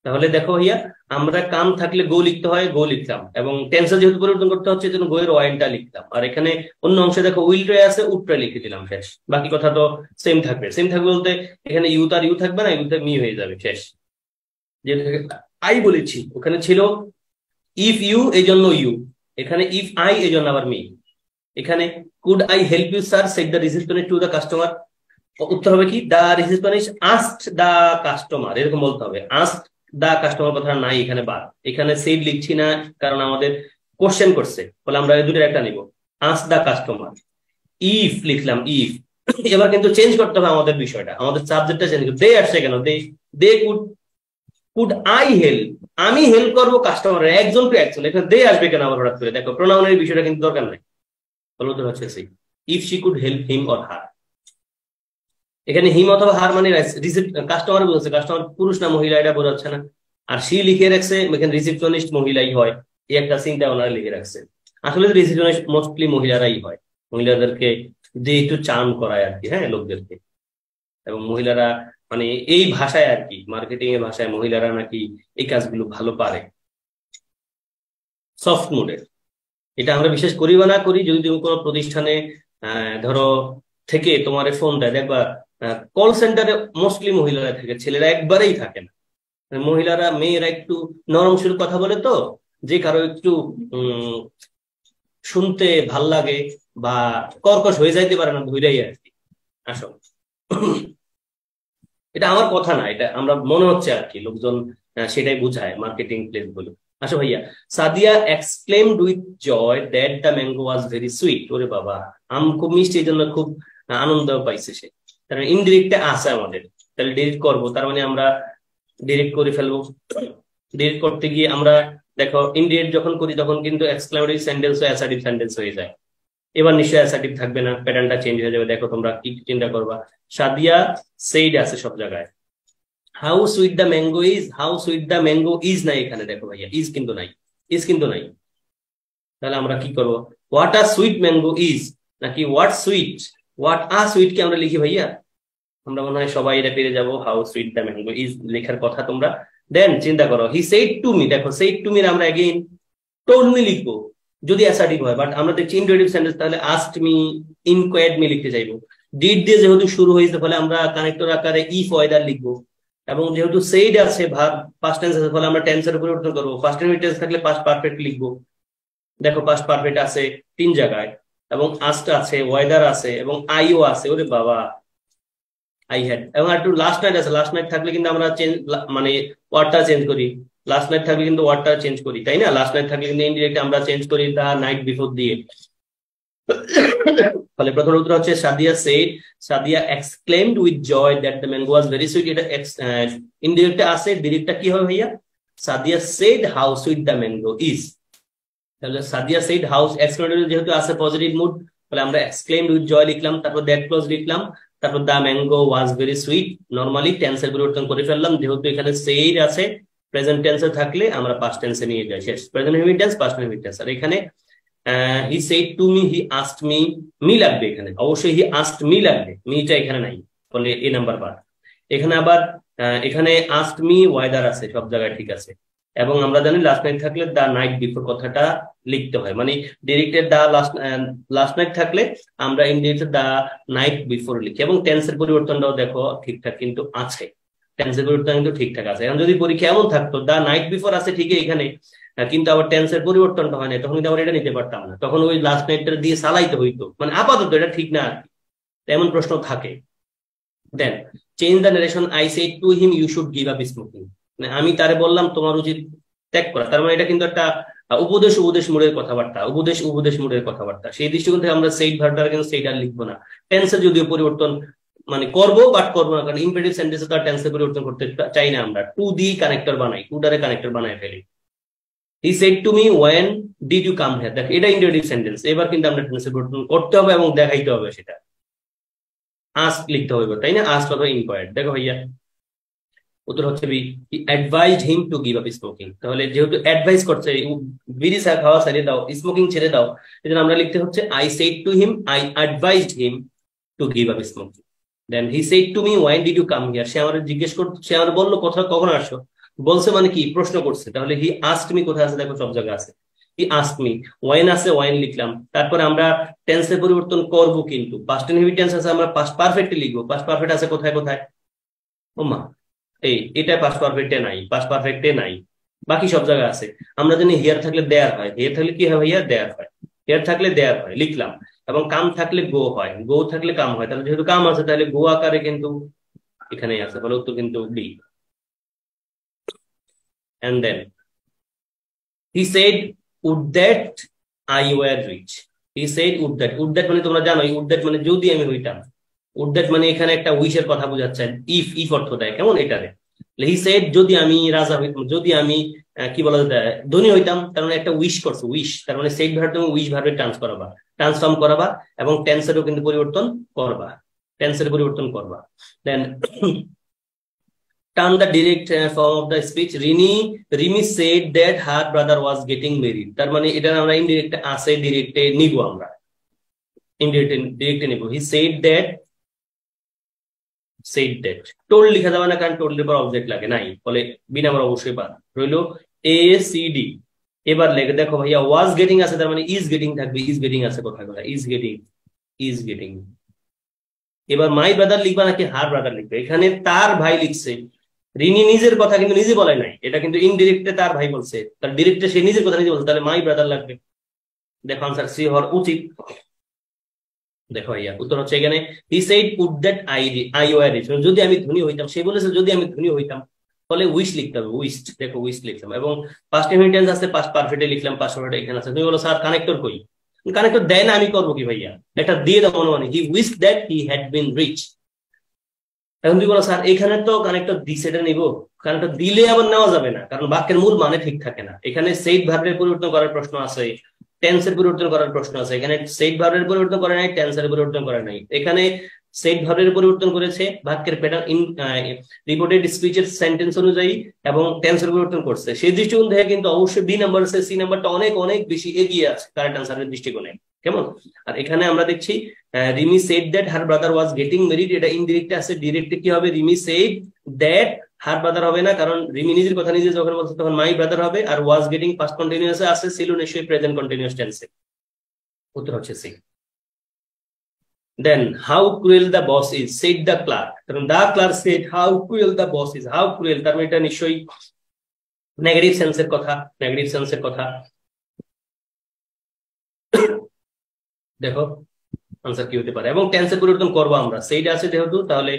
তাহলে দেখো ভাইয়া, আমরা কাম থাকলে গো লিখতে হয়, গো লিখলাম, এবং টেন্সে যেহেতু পরিবর্তন করতে হচ্ছে জন্য গো এর ওয়াইল্ডটা লিখলাম। আর এখানে অন্য অংশে দেখো উইল ট্রাই আছে, উড ট্রাই লিখে দিলাম, শেষ। বাকি কথা তো সেম থাকবে। সেম থাকবে বলতে এখানে ইউ তার ইউ থাকবে না, ইউতে মি হয়ে যাবে, শেষ। যেটা আই বলেছি ওখানে ছিল ইফ ইউ, এই জন্য ইউ, এখানে ইফ আই, এই জন্য আবার মি। এখানে could I help you sir said the receptionist to the customer, উত্তর হবে কি, the receptionist asked the customer, এরকম বলতে হবে। আস্কড দ্য কাস্টমার কথা নাই, এখানে বাদ। এখানে সেড লিখছি না, কারণ আমাদের কোশ্চেন করছে, বলে আমরা দুটোর একটা নিব। আস্কড দ্য কাস্টমার, ইফ লিখলাম, ইফ। এবার কিন্তু চেঞ্জ করতে হবে আমাদের বিষয়টা, আমাদের সাবজেক্টটা চেঞ্জ করতে। দে আসছে কেন, they, they could, could I help, আমি হেল্প করবো কাস্টমারের, একজন টু একজন, এখানে দে আসবে কেন আবার হঠাৎ করে, দেখো প্রোনাউনের বিষয়টা কিন্তু দরকার নাই। বলো তো হচ্ছে সেই if she could help him or her. এখানে হিম অথবা হার মানে কাস্টমার বলছে, কাস্টমার পুরুষ না মহিলা এটা বোঝাচ্ছে না। আর সি লিখে রাখছে, এখানে রিসিপশনিস্ট মহিলাই হয়, এই একটা চিন্তা ওনারা লিখে রাখছে। আসলে রিসিপশনিস্ট মোস্টলি মহিলারাই হয়, মহিলাদেরকে দিয়ে একটু চার্ম করায় আর কি, হ্যাঁ, লোকদেরকে। এবং মহিলারা মানে এই ভাষায় আর কি, মার্কেটিং এর ভাষায় মহিলারা নাকি এই কাজগুলো ভালো পারে, সফট মুডের। এটা আমরা বিশেষ করি বা না করি, যদি তুমি কোনো প্রতিষ্ঠানে ধরো থেকে তোমার ফোন দেয়, দেখবা কল সেন্টারে মোস্টলি মহিলারা থাকে, ছেলেরা একবারেই থাকে না। মহিলারা, মেয়েরা একটু নরম সুর কথা বলে, তো যে কারো একটু শুনতে ভাল লাগে বা কর্কশ হয়ে যাইতে পারে না, ধৈরাই আর কি আসল। এটা আমার কথা না, এটা আমরা মনে হচ্ছে আর কি, লোকজন সেটাই বুঝায় মার্কেটিং প্লেস বলে। আসো ভাইয়া, Sadia exclaimed with joy that the mango was very sweet. ওরে বাবা, আম খুব মিষ্টি, এই জন্য খুব আনন্দ পাইছে সে। তার মানে ইনডিরেক্টে আছে আমাদের, তাহলে ডিলিট করবো, তার মানে আমরা ডিলিট করে ফেলবো। ডিলিট করতে গিয়ে আমরা দেখো ইনডিরেক্ট যখন করি তখন কিন্তু এক্সক্লেমেটরি সেন্টেন্স ও অ্যাসার্টিভ সেন্টেন্স হয়ে যায়। এবার নিশ্চয়ই অ্যাসার্টিভ থাকবে না, প্যাটার্নটা চেঞ্জ হয়ে যাবে। দেখো তোমরা কি চিন্তা করবা, সাদিয়া সেইড আছে সব জায়গায়, how sweet the mango is, how sweet the mango is নাই এখানে, দেখো ভাইয়া ইজ কিন্তু নাই, ইজ কিন্তু নাই। তাহলে আমরা কি করব, what a sweet mango is নাকি what sweet, what a sweet কি আমরা লিখি ভাইয়া? আমরা মনে হয় সবাই এটা পেরে যাবো, how sweet the mango is লেখার কথা তোমরা। দেন চিন্তা করো, হি সেইড টু মি, দেখো সেইড টু মি আমরা এগেইন টোল্ড মি লিখবো যদি অ্যাসার্টিভ হয়, বাট আমরা দেখছি ইনডিরেক্টিভ সেন্টেন্স, তাহলে আস্কড মি, ইনকোয়ার্ড মি লিখতে চাইবো। ডিড দিয়ে যেহেতু শুরু হয়েছে ফলে আমরা কানেক্টর আকারে ইফ ওয়েদার লিখবো, এবং যেহেতু সেইড আছে ভার্ব পাস্ট টেন্স আছে ফলে আমরা টেন্সের পরিবর্তন করবো। ফার্স্ট টেন্স থাকলে পাস্ট পারফেক্ট লিখবো। দেখো পাস্ট পারফেক্ট আছে 3 জায়গায়, এবং আস্ট আছে, ওয়েদার আছে, এবং আইও আছে। ওরে বাবা, আই হ্যাড, এবং একটু লাস্ট নাইট আছে। লাস্ট নাইট থাকলে কিন্তু আমরা চেঞ্জ, মানে ওয়ার্ডটা চেঞ্জ করি। লাস্ট নাইট থাকলে কিন্তু ওয়ার্ডটা চেঞ্জ করি, তাই না? লাস্ট নাইট থাকলে কিন্তু ইনডিরেক্ট আমরা চেঞ্জ করি দা নাইট বিফোর দিয়ে। ফলে প্রথম উত্তর হচ্ছে Sadia said, Sadia exclaimed with joy that the mango was very sweet. এটা ইনডিরেক্টে আছে, ডিরেক্টটা কি হবে ভাইয়া? Sadia said how sweet the mango is. তাহলে সাদিয়া সেড হাউস, এক্সক্লেমেটরি যেহেতু আছে পজিটিভ মুড, ফলে আমরা এক্সক্লেমড উইথ জয় লিখলাম, তারপর দ্যাট ক্লজ লিখলাম, তারপর the mango was very sweet. Normally টেন্সের পরিবর্তন করে ফেললাম, যেহেতু এখানে সেইড আছে, প্রেজেন্ট টেন্সে থাকলে আমরা পাস্ট টেন্সে নিয়ে যাই, শেষ। Present indefinite tense, past indefinite tense. আর এখানে he said to me, he asked me, me লাগবে এখানে, অবশ্যই হি আস্কড মি লাগবে, মিটা এখানে নাই, ফলে এ নাম্বার বার। এখানে আবার এখানে আস্কড মি ওয়েদার আছে সব জায়গায়, ঠিক আছে। এবং আমরা জানি লাস্ট নাইট থাকলে দা নাইট বিফোর কথাটা লিখতে হয়, মানে ডিরেক্টেড দা লাস্ট নাইট থাকলে আমরা ইনডিরেক্টেড দা নাইট বিফোর লিখি। এবং টেন্সের পরিবর্তনটাও দেখো ঠিকঠাক কিন্তু আছে, টেন্সের পরিবর্তন কিন্তু ঠিকঠাক আছে। এখন যদি পরীক্ষা এমন থাকতো দা নাইট বিফোর আছে ঠিকই এখানে, কিন্তু আবার টেন্সের পরিবর্তনটা হয় না, তখন কিন্তু আবার এটা নিতে পারতাম না, তখন ওই লাস্ট নাইটটা দিয়ে চালাইতে হইতো, মানে আপাতত এটা ঠিক না আর কি, এমন প্রশ্ন থাকে। Then change the narration, I said to him you should give up smoking, মানে আমি তারে বললাম তোমার উচিত ত্যাগ করা। তার মানে এটা কিন্তু একটা উপদেশ মোড়ের কথাবার্তা, উপদেশ মোড়ের কথাবার্তা। সেই দৃষ্টিকোণ থেকে আমরা সেইড ভার্বটা কিন্তু সেইড আর লিখবো না। টেন্সের যদিও পরিবর্তন মানে করবো, বাট করবো না, কারণ ইম্পেরেটিভ সেন্টেন্সে তো আর টেন্সের পরিবর্তন করতে চাই না আমরা, টু দি কানেক্টর বানাই, টু দ্বারা কানেক্টর বানাই ফেলি। He said to me when did you come here, দেখ এটা ইন্টারেটিভ সেন্টেন্স, এবার কিন্তু আমরা টেন্সের পরিবর্তন করতে হবে এবং দেখাইতে হবে, সেটা আস্ক লিখতে হবে, তাই না? আস্ক অথবা ইনকোয়ার্ড। দেখো ভাইয়া উত্তর হচ্ছে B, he advised him to give up smoking. তাহলে যেহেতু অ্যাডভাইস করছে বিড়ি খাওয়া ছেড়ে দাও, স্মোকিং ছেড়ে দাও, এজন্য আমরা লিখতে হচ্ছে I said to him, I advised him to give up smoking. Then he said to me when did you come here, সে আমার জিজ্ঞেস করছে, সে আমার বললো কোথাও কখন আসো, বলছে মানে কি প্রশ্ন করছে, তাহলে হি আস্কড মি কোথায় আছে? দেখো সব জায়গায় আছে, হি আস্কড মি। ওয়েন আছে, ওয়েন লিখলাম, তারপরে আমরা টেন্সের পরিবর্তন করব, কিন্তু পাস্ট ইনডিফিনিট টেন্স আছে, আমরা পাস্ট পারফেক্টলি লিখবো। পাস্ট পারফেক্ট আছে কোথায় কোথায়? ওমা, এটা পাস্ট পারফেক্টে নাই, পাস্ট পারফেক্টে নাই, বাকি সব জায়গায় আছে। আমরা জানি হিয়ার থাকলে দেয়ার হয়, হিয়ার থাকলে কি হয় ভাইয়া? দেয়ার হয়। হিয়ার থাকলে দেয়ার হয় লিখলাম, এবং কাম থাকলে গো হয়, গো থাকলে কাম হয়। তাহলে যেহেতু কাম আছে তাহলে গো আকারে কিন্তু এখানেই আছে, ফলে উত্তর কিন্তু B. And then he said would that I were rich, he said would that, would that মানে তোমরা জানো উড দ্যাট মানে যদি আমি হইতাম, উড দ্যাট মানে এখানে একটা উইশের কথা বোঝাচ্ছে, ইফ অর্থ দেয়, কেমন এটারে। হি সেড যদি আমি রাজা হইতাম, যদি আমি কি বলা যায় ধনী হইতাম, তার মানে একটা উইশ করছো, উইশ তার মানে সেড ভার্ব তুমি উইশ ভার্বে ট্রান্সফর্ম করাবা এবং টেন্সেরও কিন্তু পরিবর্তন করবা, টেন্সের পরিবর্তন করবা। দেন turn the direct form of the speech. Rimi said that her brother was getting married. তার মানে এটা আমরা ইনডিরেক্ট আছে ডিরেক্টে নিব, আমরা ডিরেক্টে নিব। হি said that told লিখা যাবে না, কারণ told এর পর অবজেক্ট লাগে নাই, ফলে বি নাম্বার অবশ্যই বাদ রইলো এ সি ডি। এবার লেখে দেখো ভাইয়া was getting আছে, তার মানে is getting থাকবে, is getting আছে কোথায় কোথায়, is getting। এবার মাই ব্রাদার লিখবা নাকি হার ব্রাদার লিখবে? এখানে তার ভাই লিখছে, রিনি নিজের কথা কিন্তু নিজে বলে নাই, এটা কিন্তু ইনডিরেক্টে তার ভাই বলছে, তার ডিরেক্টে সে নিজের কথা নিজে বলছে, তাহলে মাই ব্রাদার লাগবে। দেখো আনসার সি হওয়ার উচিত। দেখো ভাইয়া উত্তর হচ্ছে এখানে he said put that I were rich, যদি আমি ধনী হইতাম, সে বলেছে যদি আমি ধনী হইতাম, ফলে উইশ লিখতে হবে, উইশড। দেখো উইশ লিখলাম এবং পাস্ট ইনফিনিট আছে, পাস্ট পারফেক্টে লিখলাম, পাস্ট পারফেক্ট এখানে আছে। তুমি বলো স্যার কানেক্টর কই? কানেক্টর দেয় না, আমি করবো কি ভাইয়া? এটা দিয়ে দাও মনে মানে he wished that he had been rich. এখন তুমি বলো স্যার এখানে তো কানেক্টর দিছে, এটা নিবো? কানেক্টর দিলে আবার নেওয়া যাবে না, কারণ বাক্যের মূল মানে ঠিক থাকে না। এখানে সেড ভার্বের পরিবর্তন করার প্রশ্ন আছে, টেন্সের পরিবর্তন করার প্রশ্ন আছে। এখানে সেড ভার্বের পরিবর্তন করে নাই, টেন্সের পরিবর্তন করে নাই। এখানে সেড ভার্বের পরিবর্তন করেছে বাক্যের প্যাটার্ন রিপোর্টেড স্পিচের সেন্টেন্স অনুযায়ী এবং টেন্সের পরিবর্তন করছে। সেই দৃষ্টিকোণ থেকে কিন্তু অবশ্যই বি নাম্বার আছে, সি নাম্বারটা অনেক অনেক বেশি এগিয়ে আছে কারেক্ট আনসারের দৃষ্টিকোণে। কেমন? আর এখানে আমরা দেখছি Rimi said that her brother was getting married, এটা ইনডিরেক্টে আছে, ডিরেক্টে কি হবে? Rimi said that her brother হবে না, কারণ রিমি নিজের কথা নিজে যখন বলছে তখন মাই ব্রাদার হবে, আর ওয়াজ গেটিং পাস্ট কন্টিনিউয়াস আছে, ছিল নিশ্চয়ই প্রেজেন্ট কন্টিনিউয়াস টেন্সে। উত্তর হচ্ছে C. Then how cruel the boss is said the clerk, কারণ the clerk said how cruel the boss is, how cruel তার মানে এটা নিশ্চয়ই নেগেটিভ সেন্সের কথা, নেগেটিভ সেন্সের কথা। দেখো আনসার কি হতে পারে, এবং টেন্সের পরিবর্তন করবো আমরা, সেইটা আছে যেহেতু তাহলে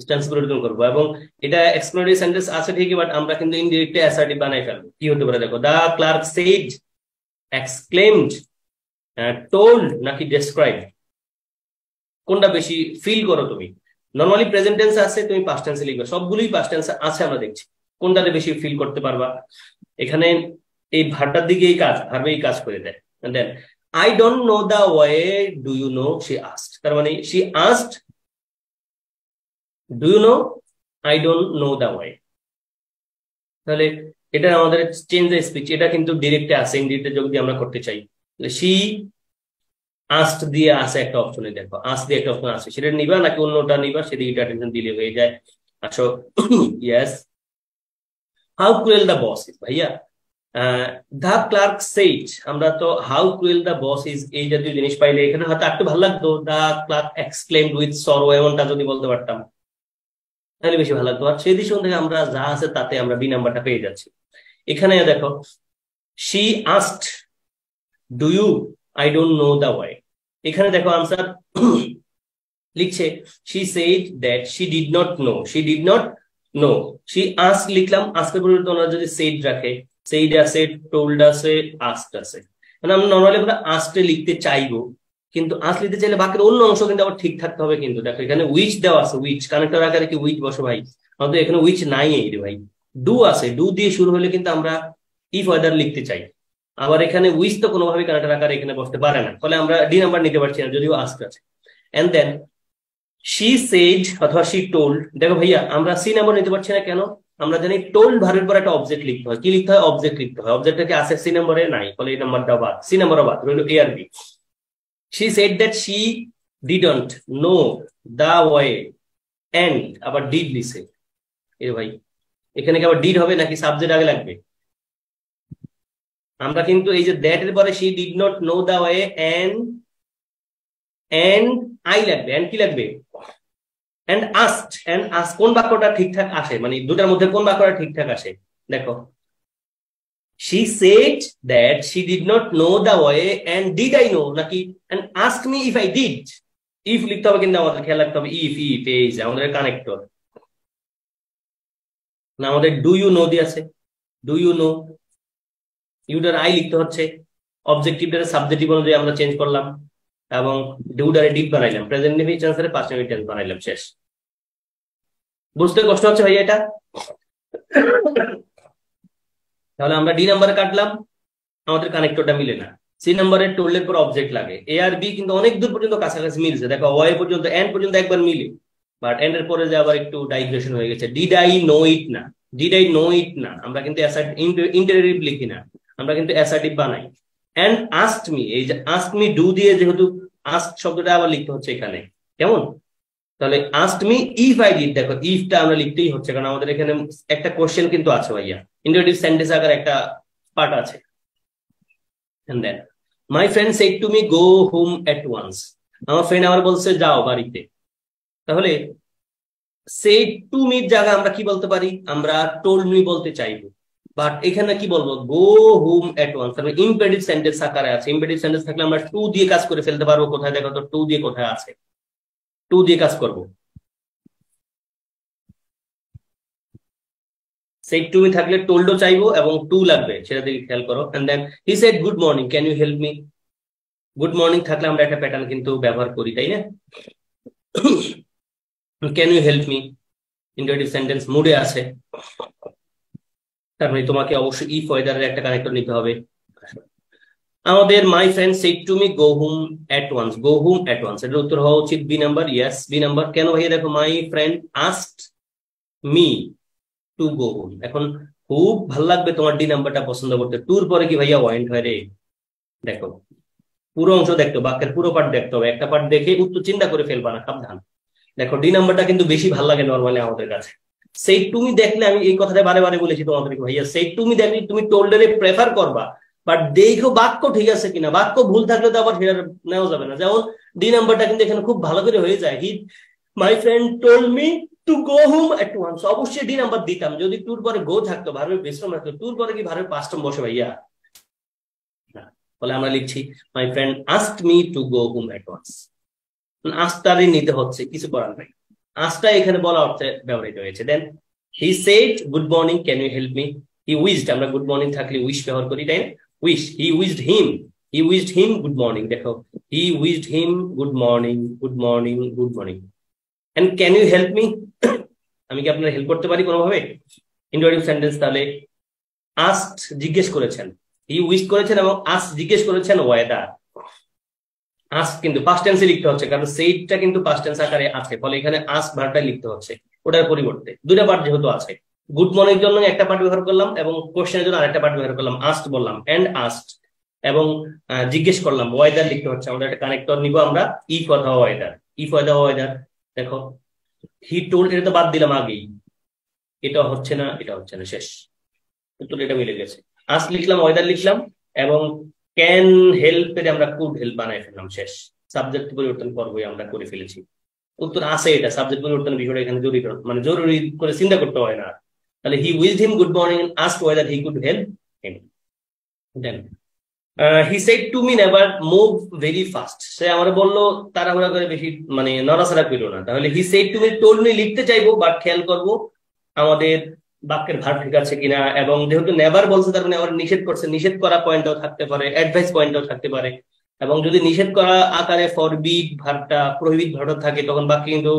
টেন্স পরিবর্তন করবো, এবং এটা এক্সপ্লেনেটরি সেন্টেন্স আছে ঠিকই, বাট আমরা কিন্তু ইনডিরেক্টলি অ্যাসার্টিভ বানাই ফেলবো। কি হতে পারে দেখো, দা ক্লার্ক সেড, এক্সক্লেমড, টোল্ড নাকি ডেসক্রাইব? কোনটা বেশি ফিল করো তুমি? নরমালি প্রেজেন্ট টেন্স আছে, তুমি পাস্ট টেন্সে লিখবে, সবগুলোই পাস্ট টেন্স আছে আমরা দেখছি, কোনটাতে বেশি ফিল করতে পারবা? এখানে এই ভার্বটার দিকে এই কাজ, ভার্বে এই কাজ করে দেয়। দেন I don't know the way, do you know? She asked. তার মানে she asked, do you know? I don't know the way. তাহলে এটা আমাদের চেঞ্জ দ্য স্পিচ, এটা কিন্তু ডিরেক্টে আছে, ইনডিরেক্টে যোগ দিয়ে আমরা করতে চাই। she asked দিয়ে আছে একটা অপশনে, দেখো ask দিয়ে একটা অপশন আছে, সেটা নিবা নাকি অন্যটা নিবা সেদিকে অ্যাটেনশন দিলে হয়ে যায়। আসো yes, how cruel the boss is, ভাইয়া দ্য ক্লার্ক সেইড, আমরা তো how cruel the boss is এই জাতীয় জিনিস পাইলে এখানে হয়তো একটু ভালো লাগতো, the clerk exclaimed with sorrow এমনটা যদি বলতে পারতাম তাহলে বেশি ভালো লাগতো। আর সেই দৃষ্টিকোণ থেকে আমরা যা আছে তাতে আমরা বি নাম্বারটা পেয়ে যাচ্ছি। এখানে দেখো she asked, do you, I don't know the way. এখানে দেখো আনসার লিখছে she said that she did not know, she did not know. She asked লিখলাম, আস্কের পরিবর্তে ওনারা যদি সেড রাখে, সেইড আছে, টোল্ড আছে, আস্কড আছে, মানে আমরা নর্মালি আমরা আস্কডে লিখতে চাইবো, কিন্তু আস্ক লিখতে চাইলে বাকির অন্য অংশ কিন্তু আবার ঠিক থাকতে হবে। কিন্তু দেখো এখানে উইচ দেওয়া আছে, উইচ কানেক্টর আকারে কি উইচ বসে ভাই? আমাদের এখানে উইচ নাই এই রে ভাই, ডু আছে, ডু দিয়ে শুরু হলে কিন্তু আমরা ইফ ওয়েদার লিখতে চাই, আবার এখানে উইচ তো কোনোভাবে কানেক্টর আকারে এখানে বসতে পারে না, ফলে আমরা ডি নাম্বার নিতে পারছি না যদিও আস্ক আছে। এন্ড দেন শি সেড অথবা শি টোল্ড, দেখো ভাইয়া আমরা সি নাম্বার নিতে পারছি না কেন? আমরা জানি টোল্ড ভার্বের পর একটা অবজেক্ট লিখতে হয়, কি লিখতে হয়? অবজেক্ট লিখতে হয়, অবজেক্টটা কি আছে সি নাম্বারে? নাই, ফলে এই নাম্বারটা বাদ, সি নাম্বারও বাদ, রইল এ আর B. She said that she didn't know the way and আবার ডিড লিসে, এ ভাই এখানে কি আবার ডিড হবে নাকি সাবজেক্ট আগে লাগবে? আমরা কিন্তু এই যে দ্যাট এর পরে she did not know the way and I লাগবে, এন্ড কি লাগবে? এন্ড আস্কড, এন্ড আস্ক কোন বাক্যটা ঠিকঠাক আসে, মানে দুটার মধ্যে কোন বাক্যটা ঠিকঠাক আসে? দেখো she said that she did not know the way and did I know, নাকি and ask me if I did? if লিখতে হবে, কিন্তু আমাদের খেয়াল রাখতে হবে if এই যে আমাদের কানেক্টর না, আমাদের ডু ইউ নো দিয়ে আছে, ডু ইউ নো, ইউটার আই লিখতে হচ্ছে, অবজেক্টিভটারে সাবজেক্টিভ অনুযায়ী আমরা চেঞ্জ করলাম এবং ডুডারে ডিড বানাইলাম, প্রেজেন্ট ইনডিফিনিট টেন্সে পাস্ট ইনডিফিনিট টেন্স বানাইলাম, শেষ। বুঝতে কষ্ট হচ্ছে ভাই এটা? তাহলে আমরা ডি নাম্বার কাটলাম, আমাদের কানেক্টরটা মিলে না। সি নাম্বারের টোল্ডের পর অবজেক্ট লাগে, এ আর বি কিন্তু অনেক দূর পর্যন্ত কাছাকাছি মিলছে, দেখো ওয়াই পর্যন্ত এন পর্যন্ত একবার মিলে, বাট এন এর পরে যে আবার একটু ডাইগ্রেশন হয়ে গেছে। ডিড আই নো ইট না, ডিড আই নো ইট না, আমরা কিন্তু ইন্টারেটিভ লিখি না, আমরা কিন্তু অ্যাসার্টিভ বানাই। এন্ড আস্কড মি, এই যে আস্ক মি ডু দিয়ে যেহেতু আস্ক শব্দটা আবার লিখতে হচ্ছে এখানে, কেমন? তাহলে asked me if I did, দেখো ইফটা আমরা লিখতেই হচ্ছে কারণ আমাদের এখানে একটা কোশ্চেন কিন্তু আছে ভাইয়া, ইন্টারেটিভ সেন্টেন্স আকারে একটা পার্ট আছে। And then my friend said to me go home at once, আমার ফ্রেন্ড আমার বলছে যাও বাড়িতে। তাহলে said to me জায়গা আমরা কি বলতে পারি, আমরা told me বলতে চাইবো, বাট এখানে কি বলবো, go home at once, তাহলে ইম্পেরেটিভ সেন্টেন্স আকারে আছে। ইম্পেরেটিভ সেন্টেন্স থাকলে আমরা টু দিয়ে কাজ করে ফেলতে পারবো, কোথায় দেখো তো টু দিয়ে কোথায় আছে, টু দিয়ে কাজ করবো। said to me থাকলে told ও চাইবো এবং টু লাগবে, সেটা দিকে খেয়াল করো। and then he said good morning can you help me, good morning থাকলে আমরা একটা প্যাটার্ন কিন্তু ব্যবহার করি, তাই না? Can you help me, interrogative sentence মুডে আছে, তার মানে তোমাকে অবশ্যই ইফ ওয়েদারের একটা কানেক্টর নিতে হবে। আমাদের my friend said to me go home at once, go home at once, এটার উত্তর হওয়া উচিত B number. Yes B number. কেন ভাইয়া? দেখো my friend asked me to go home, এখন খুব ভালো লাগবে তোমার ডি নাম্বারটা পছন্দ করতে। টুর পরে কি ভাইয়া ওয়াইন্ট হয় রে? দেখো পুরো অংশ দেখতে, বাক্যের পুরো পার্ট দেখতে হবে, একটা পার্ট দেখে উত্তর চিন্তা করে ফেলবা না, সাবধান। দেখো ডি নাম্বারটা কিন্তু বেশি ভালো লাগে নর্মালি আমাদের কাছে। সেই তুমি দেখলে, আমি এই কথাটা বারে বারে বলেছি তোমাদেরকে ভাইয়া, সেই তুমি দেখলে তুমি টোল্ডারে প্রেফার করবা, বাট দেখো বাক্য ঠিক আছে কিনা, বাক্য ভুল থাকলে তো আবার সেটা নেওয়া যাবে না। যেমন ডি নাম্বারটা কিন্তু এখানে খুব ভালো করে হয়ে যায়, he my friend told me to go home at once, অবশ্যই ডি নাম্বার দিতাম যদি টুর পরে গো থাকতো, ভার্বের বিশ্রাম থাকতো। টুর পরে কি ভার্বের পাস্ট ফর্ম বসে ভাইয়া? বলে আমরা লিখছি my friend asked me to go home at once, আস্তারই নিতে হচ্ছে, কিছু করার নাই, আস্তা এখানে বলা অর্থে ব্যবহৃত হয়েছে। Then he said good morning can you help me, he wished, আমরা গুড মর্নিং থাকলে উইশ ব্যবহার করি, তাই না? Wish, he wished him, he wished him good morning, দেখো he wished him good morning, good morning, good morning. And can you help me, আমি কি আপনার হেল্প করতে পারি কোনোভাবে? ইন্টারেটিভ সেন্টেন্স, তাহলে আস্কড জিজ্ঞেস করেছেন, হি উইশ করেছেন এবং আস্ক জিজ্ঞেস করেছেন ওয়েদার। আস্ক কিন্তু পাস্ট টেন্সে লিখতে হচ্ছে কারণ সেইটা কিন্তু পাস্ট টেন্স আকারে আছে, ফলে এখানে আস্ক ভার্বটা লিখতে হচ্ছে, ওটার পরিবর্তে দুইটা পার্ট যেহেতু আছে, গুড মর্নিং এর জন্য একটা পার্ট ব্যবহার করলাম এবং কোশ্চেনের জন্য আরেকটা পার্ট ব্যবহার করলাম, আস্কড বললাম এন্ড আস্কড, এবং জিজ্ঞেস করলাম ওয়েদার লিখতে হচ্ছে। আমাদের একটা কানেক্টর নিব আমরা, ইফ অথবা ওয়েদার, ইফ অথবা ওয়েদার। দেখো হি টোল্ড, এটা তো বাদ দিলাম আগেই, এটা হচ্ছে না, এটা হচ্ছে না, শেষ, উত্তর এটা মিলে গেছে। আস্ক লিখলাম, ওয়েদার লিখলাম এবং ক্যান হেল্প এর আমরা কুড হেল্প বানাই ফেললাম, শেষ। সাবজেক্ট পরিবর্তন করবোই আমরা করে ফেলেছি, উত্তর আছে এটা। সাবজেক্ট পরিবর্তনের বিষয়টা এখানে জরুরি, মানে জরুরি করে চিন্তা করতে হয় না। তাহলে he wished him good morning and asked whether he could help him. Then he said to me never move very fast, সে আমার বললো তাড়াহুড়া করে বেশি মানে নড়াচড়া করো না। তাহলে he said to me told me লিখতে চাইবো, বাট খেয়াল করবো আমাদের বাক্যের ভার ঠিক আছে কিনা, এবং যেহেতু নেভার বলছে তার মানে আবার নিষেধ করছে, নিষেধ করা পয়েন্টও থাকতে পারে, অ্যাডভাইস পয়েন্টও থাকতে পারে। এবং যদি নিষেধ করা আকারে ফরবিড ভার্বটা, প্রহিবিট ভার্ব থাকে, তখন বাক্যে কিন্তু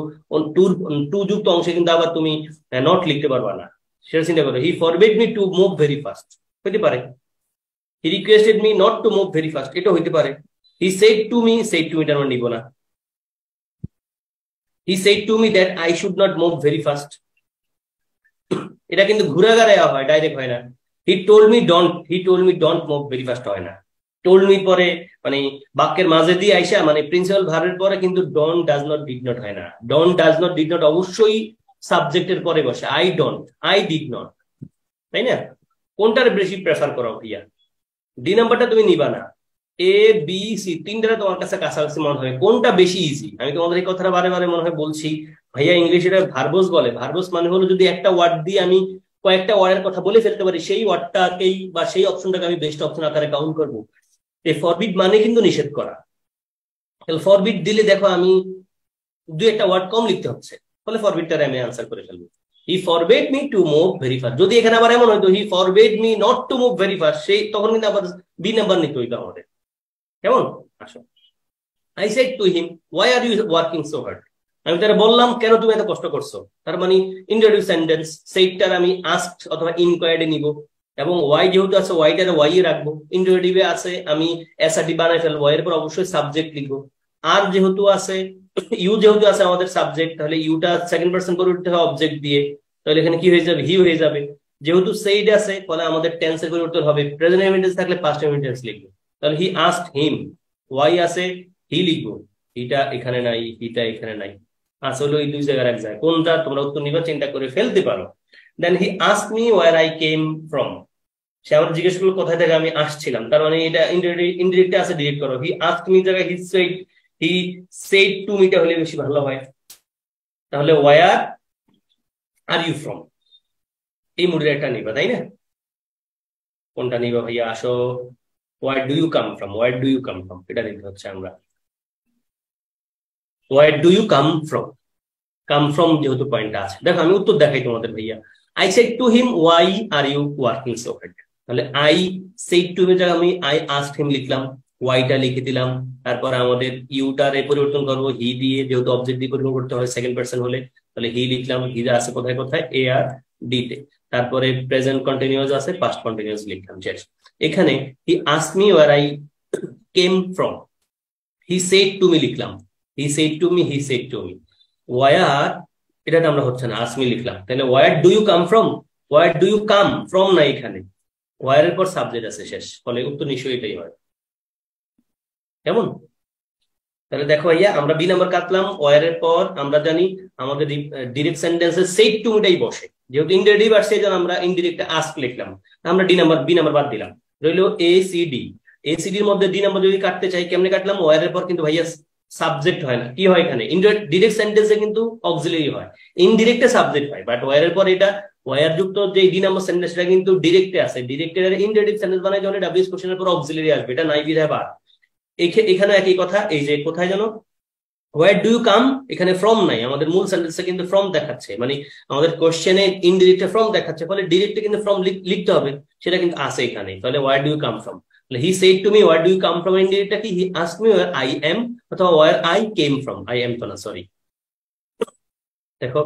টু যুক্ত অংশে কিন্তু আবার তুমি নট লিখতে পারবা না, সেটা চিন্তা করো। He forbid me to move very fast হইতে পারে, he requested me not to move very fast এটা হইতে পারে। He said to me, said to মিটা আমরা নিব না। He said to me that I should not move very fast, এটা কিন্তু ঘুরাঘারে হয়, ডাইরেক্ট হয় না। He told me don't, he told me don't move very fast হয় না। টোল্ড মি পরে মানে বাক্যের মাঝে দিয়ে আইসা মানে প্রিন্সিপাল ভার্বের পরে কিন্তু don't, does not, did not হয় না। Don't, does not, did not অবশ্যই সাবজেক্টের পরে বসে। I don't, I did not, তাই না? কোনটার বেশি প্রেফার করা ভাইয়া? ডি নাম্বারটা তুমি নিবা না, এ বি সি তিনটা তোমার কাছে কাছাকাছি মনে হয়, কোনটা বেশি ইজি? আমি তোমাদের এই কথাটা বারে বারে মনে হয় বলছি ভাইয়া, ইংলিশে এটা ভার্বস বলে। ভার্বস মানে হলো যদি একটা ওয়ার্ড দিয়ে আমি কয়েকটা ওয়ার্ডের কথা বলে ফেলতে পারি, সেই ওয়ার্ডটাকেই বা সেই অপশনটাকে আমি বেস্ট অপশন আকারে কাউন্ট করবো। এই ফরবিড মানে কিন্তু নিষেধ করা, তাহলে ফরবিড দিলে দেখো আমি দুই একটা ওয়ার্ড কম লিখতে হচ্ছে, ফলে ফরবিডটারে আমি আনসার করে ফেলবো। He forbade me to move very fast, যদি এখানে আবার এমন হয়তো he forbade me not to move very fast, সেই তখন কিন্তু আবার বি নাম্বার নিতে হইতো আমাদের, কেমন? আসো, I said to him, why are you working so hard? আমি তারা বললাম কেন তুমি এত কষ্ট করছো, তার মানে ইন্টারোগেটিভ সেন্টেন্স, সেইটার আমি আস্কড অথবা ইনকোয়ার্ড নিব, এবং ওয়াই যেহেতু আছে ওয়াইটারে ওয়াই এ রাখবো, ইন্টারোগেটিভে আছে আমি এসআরটি বানাই ফেলবো, এরপর অবশ্যই সাবজেক্ট লিখবো। আর যেহেতু আছে ইউ যেহেতু আছে আমাদের সাবজেক্ট, তাহলে ইউটা সেকেন্ড পারসন করে উঠতে হবে অবজেক্ট দিয়ে, তাহলে এখানে কি হয়ে যাবে, হি হয়ে যাবে। যেহেতু সেইড আছে ফলে আমাদের টেন্সের পরিবর্তন হবে, প্রেজেন্ট ইনডিফিনিট থাকলে পাস্ট ইনডিফিনিট লিখবো, তাহলে হি আস্কড হিম, ওয়াই আছে হি লিখবো, হিটা এখানে নাই, হিটা এখানে নাই, আসলে ওই দুই জায়গার এক জায়গায়, কোনটা তোমরা উত্তর নিবা চিন্তা করে ফেলতে পারো। Then he asked me where I came from, সে আমার জিজ্ঞেস করলো কোথায় থেকে আমি আসছিলাম, তার মানে এটা ইনডিরেক্টে আছে, ডিরেক্ট করো, হি আস্কড মি জায়গায় হি সেড টু মিটা হলে বেশি ভালো হয়। তাহলে ওয়্যার আর ইউ ফ্রম, এই মুডের একটা নিবা, তাই না? কোনটা নিবা ভাইয়া, আসো, where do you come from, where do you come from, এটা দেখতে হচ্ছে আমরা, where do you come from, come from যেহেতু পয়েন্ট আছে। দেখো আমি উত্তর দেখাই তোমাদের ভাইয়া, I said to him why are you working so hard, তাহলে আই সেড টু হিম আমি আই আস্কড হিম লিখলাম, ওয়াইটা লিখে দিলাম, তারপর আমাদের ইউটার পরিবর্তন করবো হি দিয়ে, যেহেতু অবজেক্ট দিয়ে পরিবর্তন করতে হয় সেকেন্ড পারসন হলে, তাহলে হি লিখলাম, হি আছে কোথায় কোথায়, এ আর ডি তে, তারপরে প্রেজেন্ট কন্টিনিউয়াস আছে, পাস্ট কন্টিনিউয়াস লিখলাম, শেষ। এখানে he asked me where I came from, he said to me লিখলাম, he said to me, he said to me, where এটা আমরা হচ্ছে না, আসমি লিখলাম, তাহলে where do you come from, where do you come from না, এখানে ওয়ার এর পর সাবজেক্ট আছে, শেষ, ফলে উত্তর নিশ্চয়ই এটাই হয়। কেমন? তাহলে দেখো ভাইয়া আমরা বি নাম্বার কাটলাম, ওয়ার এর পর আমরা জানি আমাদের ডিরেক্ট সেন্টেন্সে সেড টু মিটাই বসে, যেহেতু ইনডিরেক্টিভ আসছে এই জন্য আমরা ইনডিরেক্ট আস্ক লিখলাম, আমরা বি নাম্বার বাদ দিলাম, রইলো A C D. A C ডির মধ্যে ডি নাম্বার যদি কাটতে চাই কেমনে কাটলাম, ওয়ার এর পর কিন্তু ভাইয়া সাবজেক্ট হয় না, কি হয় এখানে, ডিরেক্ট সেন্টেন্সে কিন্তু অক্সিলারি হয়, ইনডিরেক্টে সাবজেক্ট হয়, বাট ওয়ার এর পর এটা ওয়ার যুক্ত যে ডি নাম্বার সেন্টেন্সটা কিন্তু ডিরেক্টে আছে, ডিরেক্টের ইনডিরেক্টিভ সেন্টেন্স বানাই যখন ডাব্লিউএস কোশ্চেনের পর অক্সিলারি আসবে, এটা নাই বিধায় বাদ। এখানে একই কথা, এই যে কোথায় জানো, হোয়ার ডু ইউ কাম, এখানে ফ্রম নাই, আমাদের মূল সেন্টেন্সে কিন্তু ফ্রম দেখাচ্ছে, মানে আমাদের কোশ্চেনে ইনডিরেক্টে ফ্রম দেখাচ্ছে, ফলে ডিরেক্টে কিন্তু ফ্রম লিখতে হবে, সেটা কিন্তু আছে এখানে, তাহলে where do you come from, he said to me where do you come from, ইনডিরেক্টটা কি, he asked me where I am, অথবা where I came from, I am তো না, সরি। দেখো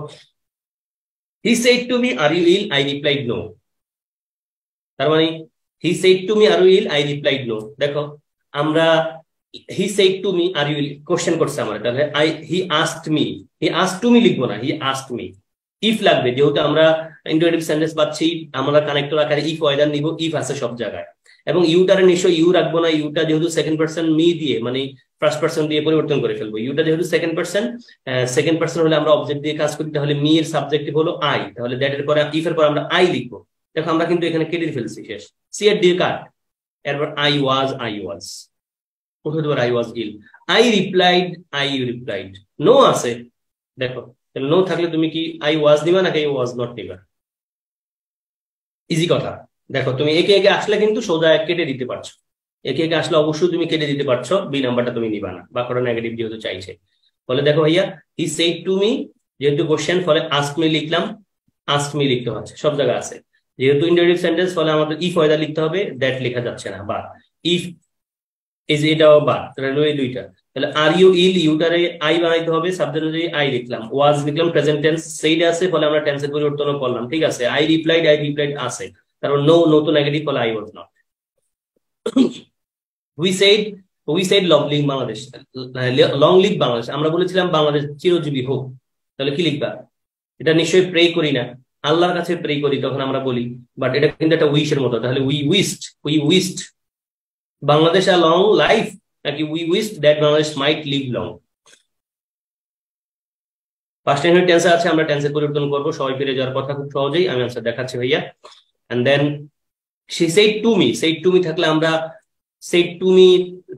he said to me are you ill, I replied no, তার মানে he said to me are you ill, I replied no. দেখো আমরা he said to me are you question করছে আমার, তাহলে he asked me, he asked to me লিখবো না, হি আস্কড মি, ইফ লাগবে, যেহেতু আমরা ইন্টারোগেটিভ সেন্টেন্স পাচ্ছি, আমরা কানেক্টর আকারে ইফ ওয়েদার নিব, ইফ আছে সব জায়গায়, এবং ইউটারে নিশ্চয়ই ইউ রাখবো না, ইউটা যেহেতু সেকেন্ড পারসন মি দিয়ে, মানে ফার্স্ট পারসন দিয়ে পরিবর্তন করে ফেলবো, ইউটা যেহেতু সেকেন্ড পারসন হলে আমরা অবজেক্ট দিয়ে কাজ করি, তাহলে মি এর সাবজেক্টিভ হলো আই, তাহলে দ্যাট এর পরে ইফ এর পর আমরা আই লিখবো। দেখো আমরা কিন্তু এখানে কেটে ফেলছি, শেষ, সি এর ডি কাট, এরপর আই ওয়াজ, কোথায় দেবো, I was ill, I replied, no আছে, দেখো নো থাকলে তুমি কি আই ওয়াজ নিবা নাকি আই ওয়াজ নট নিবা, ইজি কথা। দেখো তুমি একে একে আসলে কিন্তু সোজা কেটে দিতে পারছো, একে একে আসলে অবশ্যই তুমি কেটে দিতে পারছো, বি নাম্বারটা তুমি নিবা না, বা কোনো নেগেটিভ যেহেতু চাইছে, ফলে দেখো ভাইয়া হি সেড টু মি, যেহেতু কোশ্চেন ফলে আস্ক মি লিখলাম, আস্ক মি লিখতে হচ্ছে, সব জায়গায় আছে, যেহেতু ইন্টারোগেটিভ সেন্টেন্স ফলে আমাদের ইফ ওয়েদার লিখতে হবে, দ্যাট লেখা যাচ্ছে না, বা ইফ এই যে এটাও বা, তাহলে এই দুইটা, তাহলে আর ইউ ইল, ইউটারে আই বানাইতে হবে, সাবজেক্ট অনুযায়ী আই লিখলাম, ওয়াজ লিখলাম, প্রেজেন্ট টেন্স সেইটা আছে ফলে আমরা টেন্সের পরিবর্তন করলাম, ঠিক আছে, আই রিপ্লাইড আছে, তারপর নো তো নেগেটিভ, ফলে I was not. We said long live Bangladesh, long live Bangladesh, আমরা বলেছিলাম বাংলাদেশ চিরজীবী হোক, তাহলে কি লিখবা, এটা নিশ্চয়ই প্রে করি না, আল্লাহর কাছে প্রে করি তখন আমরা বলি, বাট এটা কিন্তু একটা উইশের মতো, তাহলে we wished Bangladesh a long life, নাকি we wished that Bangladesh might live long. First indefinite টেন্সে আছে, আমরা টেন্সের পরিবর্তন করবো, সবাই ফিরে যাওয়ার কথা, খুব সহজেই আমি আনসার দেখাচ্ছি ভাইয়া। এন্ড দেন সে সেড টু মি থাকলে আমরা সেড টু মি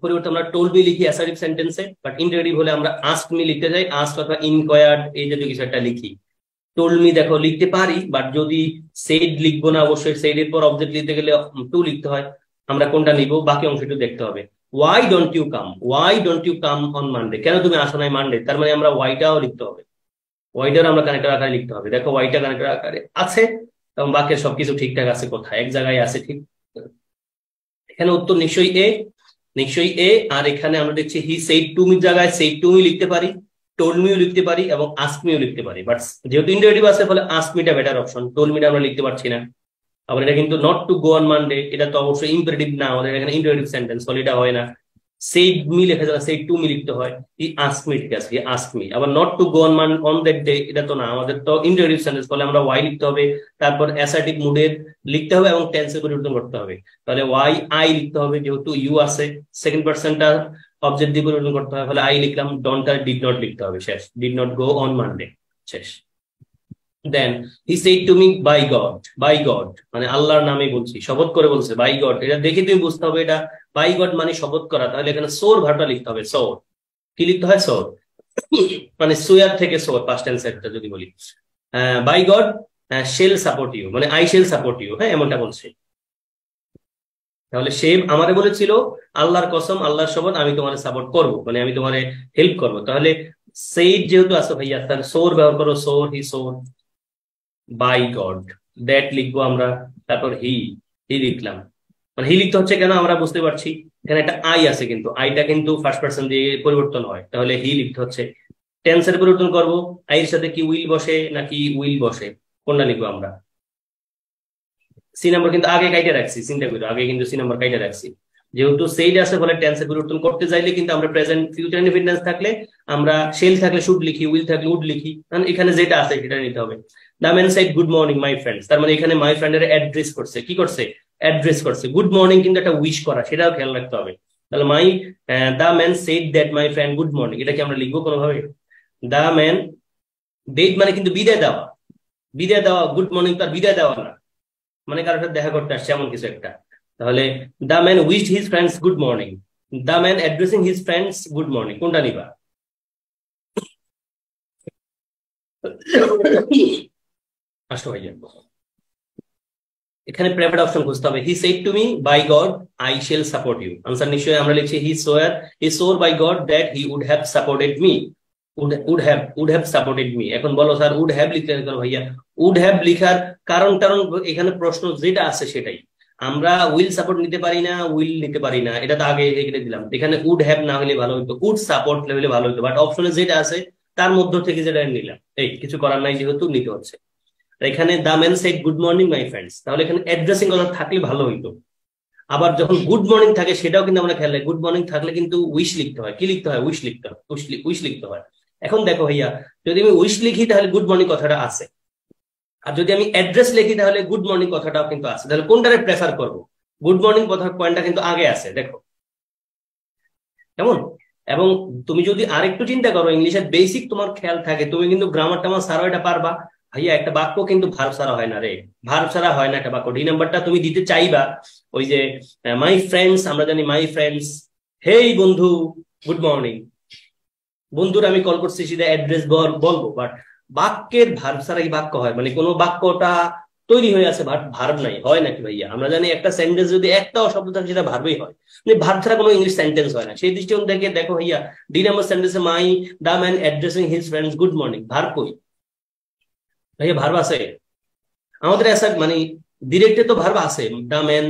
পরিবর্তে আমরা টোল্ড মি লিখি অ্যাসার্টিভ সেন্টেন্সে, বাট ইন্টারোগেটিভ হলে আমরা আস্কড মি লিখতে যাই, আস্কড অথবা ইনকোয়ার্ড এই জাতীয় কিছু একটা লিখি। টোল্ড মি দেখো লিখতে পারি, বাট যদি সেড লিখবো না, অবশ্যই সেড এর পর অবজেক্ট লিখতে গেলে টু লিখতে হয়, আমরা কোনটা নিব বাকি অংশটু দেখতে হবে। Why don't you come on Monday, কেন তুমি আসো নাই মানডে, তার মানে আমরা ওয়াইটাও লিখতে হবে, ওয়াইটার আমরা কানেক্টর আকারে লিখতে হবে, দেখো ওয়াইটা কানেক্টর আকারে আছে, এবং বাকি সবকিছু ঠিকঠাক আছে, কোথায় এক জায়গায় আছে, ঠিক, এখানে উত্তর নিশ্চয়ই এ। আর এখানে আমরা দেখছি হি সেড টু মি জায়গায় সেড টু মি লিখতে পারি, টোল্ড মিও লিখতে পারি এবং আস্ক মিও লিখতে পারি, বাট যেহেতু ইন্টারেটিভ আছে ফলে আস্ক মিটা বেটার অপশন, টোল্ড মিটা আমরা লিখতে পারছি না। আবার এটা কিন্তু not to go on Monday, এটা তো অবশ্যই ইম্পারেটিভ না, আমাদের এখানে ইন্টারেটিভ সেন্টেন্স, ফলে এটা হয় না। সেইড মি লেখা যাবে, সেইড টু মি লিখতে হয়, হি আস্ক মি, ঠিক আছে, হি আস্ক মি। আবার not to go on that day, এটা তো না, আমাদের তো ইন্টারেটিভ সেন্টেন্স, ফলে আমরা ওয়াই লিখতে হবে, তারপর অ্যাসার্টিভ মুডের লিখতে হবে এবং টেন্সে পরিবর্তন করতে হবে, তাহলে ওয়াই আই লিখতে হবে, যেহেতু ইউ আছে, সেকেন্ড পার্সনটা অবজেক্ট দিয়ে পরিবর্তন করতে হবে, ফলে আই লিখলাম, ডন্ট আর ডিড নট লিখতে হবে, শেষ, did not go on Monday, শেষ। Then he said to me by God, by God মানে আল্লাহর নামে বলছি, শপথ করে বলছে, বাই গড, এটা দেখে তুমি বুঝতে হবে এটা বাই গড মানে শপথ করা, তাহলে এখানে সোর ভার্বটা লিখতে হবে, সোর, কি লিখতে হয়, সোর, মানে সুয়ার থেকে সোর, পাস্ট টেন্স একটা যদি বলি, by God shall support you, মানে আই শেল সাপোর্ট ইউ, হ্যাঁ এমনটা বলছে। তাহলে সে আমারে বলেছিল আল্লাহর কসম, আল্লাহর শপথ, আমি তোমার সাপোর্ট করব, মানে আমি তোমার হেল্প করব, তাহলে সেইড যেহেতু আছে ভাইয়া, তাহলে সোর ব্যবহার করো, সোর, হি সোর, বাই গড, দ্যাট লিখবো আমরা, তারপর হি, হি লিখলাম, মানে হি লিখতে হচ্ছে কেন আমরা বুঝতে পারছি, এখানে একটা আই আছে, কিন্তু আইটা কিন্তু ফার্স্ট পার্সন দিয়ে পরিবর্তন হয়, তাহলে হি লিখতে হচ্ছে। টেন্সের পরিবর্তন করব, আই এর সাথে কি উইল বসে নাকি উইল বসে, কোনটা লিখবো আমরা, সি নাম্বার কিন্তু আগে কাইটে রাখছি, চিন্তা করো, আগে কিন্তু সি নাম্বার কাইটে রাখছি, যেহেতু সেইড আছে ফলে টেন্সের পরিবর্তন করতে চাইলে কিন্তু আমরা প্রেজেন্ট ফিউচার ইনডিফিনিট থাকলে আমরা শেল থাকলে শুড লিখি, উইল থাকলে উড লিখি, কারণ এখানে যেটা আছে সেটা নিতে হবে। The man shed good morning my friends, তার মানে এখানে মাই ফ্রেন্ডের অ্যাড্রেস করছে, কি করছে, অ্যাড্রেস করছে, গুড মর্নিং কিন্তু একটা উইশ করা, সেটাও খেয়াল রাখতে হবে, তাহলে my, the man said that my friend good morning, এটা কি আমরা লিখবো কোনোভাবে, দ্য ম্যান, ডেট মানে কিন্তু বিদায় দেওয়া, বিদায় দেওয়া, গুড মর্নিং তার বিদায় দেওয়া না, মানে কারোর সাথে দেখা করতে আসছে এমন কিছু একটা, তাহলে the man wished his friends good morning, the man addressing his friends good morning, কোনটা নিবা, আসো ভাইয়া, এখানে প্রাইভেট অপশন খুঁজতে হবে, he said to me by God I shall support you, answer নিশ্চয়ই আমরা লিখছি he swore by God that he would have supported me, would have supported me. এখন বলো স্যার উড হ্যাভ লিখতে কেন ভাইয়া, উড হ্যাভ লিখার কারণ টারণ এখানে প্রশ্ন যেটা আছে সেটাই, আমরা উইল সাপোর্ট নিতে পারি না, উইল নিতে পারি না, এটা তো আগে লিখে দিলাম, এখানে উড হ্যাভ না হলে ভালো হতো, উড সাপোর্ট হলে ভালো হতো, বাট অপশনে যেটা আছে তার মধ্য থেকে যেটা নিলাম, এই কিছু করার নাই, যেহেতু নিতে হচ্ছে। এখানে the man shed good morning my friends, তাহলে এখানে অ্যাড্রেসিং কথা থাকলে ভালো হইতো, আবার যখন গুড মর্নিং থাকে সেটাও কিন্তু আমরা খেয়াল রাখি, গুড মর্নিং থাকলে কিন্তু উইশ লিখতে হয়, কি লিখতে হয়, উইশ লিখতে হয়, উইশ লিখতে হয়। এখন দেখো ভাইয়া, যদি আমি উইশ লিখি তাহলে গুড মর্নিং কথাটা আছে, আর যদি আমি অ্যাড্রেস লিখি তাহলে গুড মর্নিং কথাটাও কিন্তু আছে, তাহলে কোনটারে প্রেফার করবো, গুড মর্নিং কথার পয়েন্টটা কিন্তু আগে আছে, দেখো কেমন। এবং তুমি যদি আরেকটু চিন্তা করো, ইংলিশের বেসিক তোমার খেয়াল থাকে, তুমি কিন্তু গ্রামার টামার সারা এটা পারবা ভাইয়া, একটা বাক্য কিন্তু ভার্ব ছাড়া হয় না রে, ভার্ব ছাড়া হয় না একটা বাক্য, ডি নাম্বারটা তুমি দিতে চাইবা, ওই যে মাই ফ্রেন্ডস, আমরা জানি মাই ফ্রেন্ডস, হেই বন্ধু গুড মর্নিং, বন্ধুর আমি কল করছি সেটা অ্যাড্রেস বলবো, বাট বাক্যের ভার্ব ছাড়া কি বাক্য হয়, মানে কোনো বাক্যটা তৈরি হয়ে আছে ভার্ব নাই, হয় নাকি ভাইয়া, আমরা জানি একটা সেন্টেন্স যদি একটাও শব্দ থাকে সেটা ভার্বই হয়, মানে ভার্ব ছাড়া কোনো ইংলিশ সেন্টেন্স হয় না, সেই দৃষ্টিকোণ থেকে দেখো ভাইয়া, ডি নাম্বার সেন্টেন্সে মাই the man addressing his friends good morning, verb কই ভাইয়া, ভার্ব আছে আমাদের, এসা মানে ডিরেক্টে তো ভার্ব আছে, the man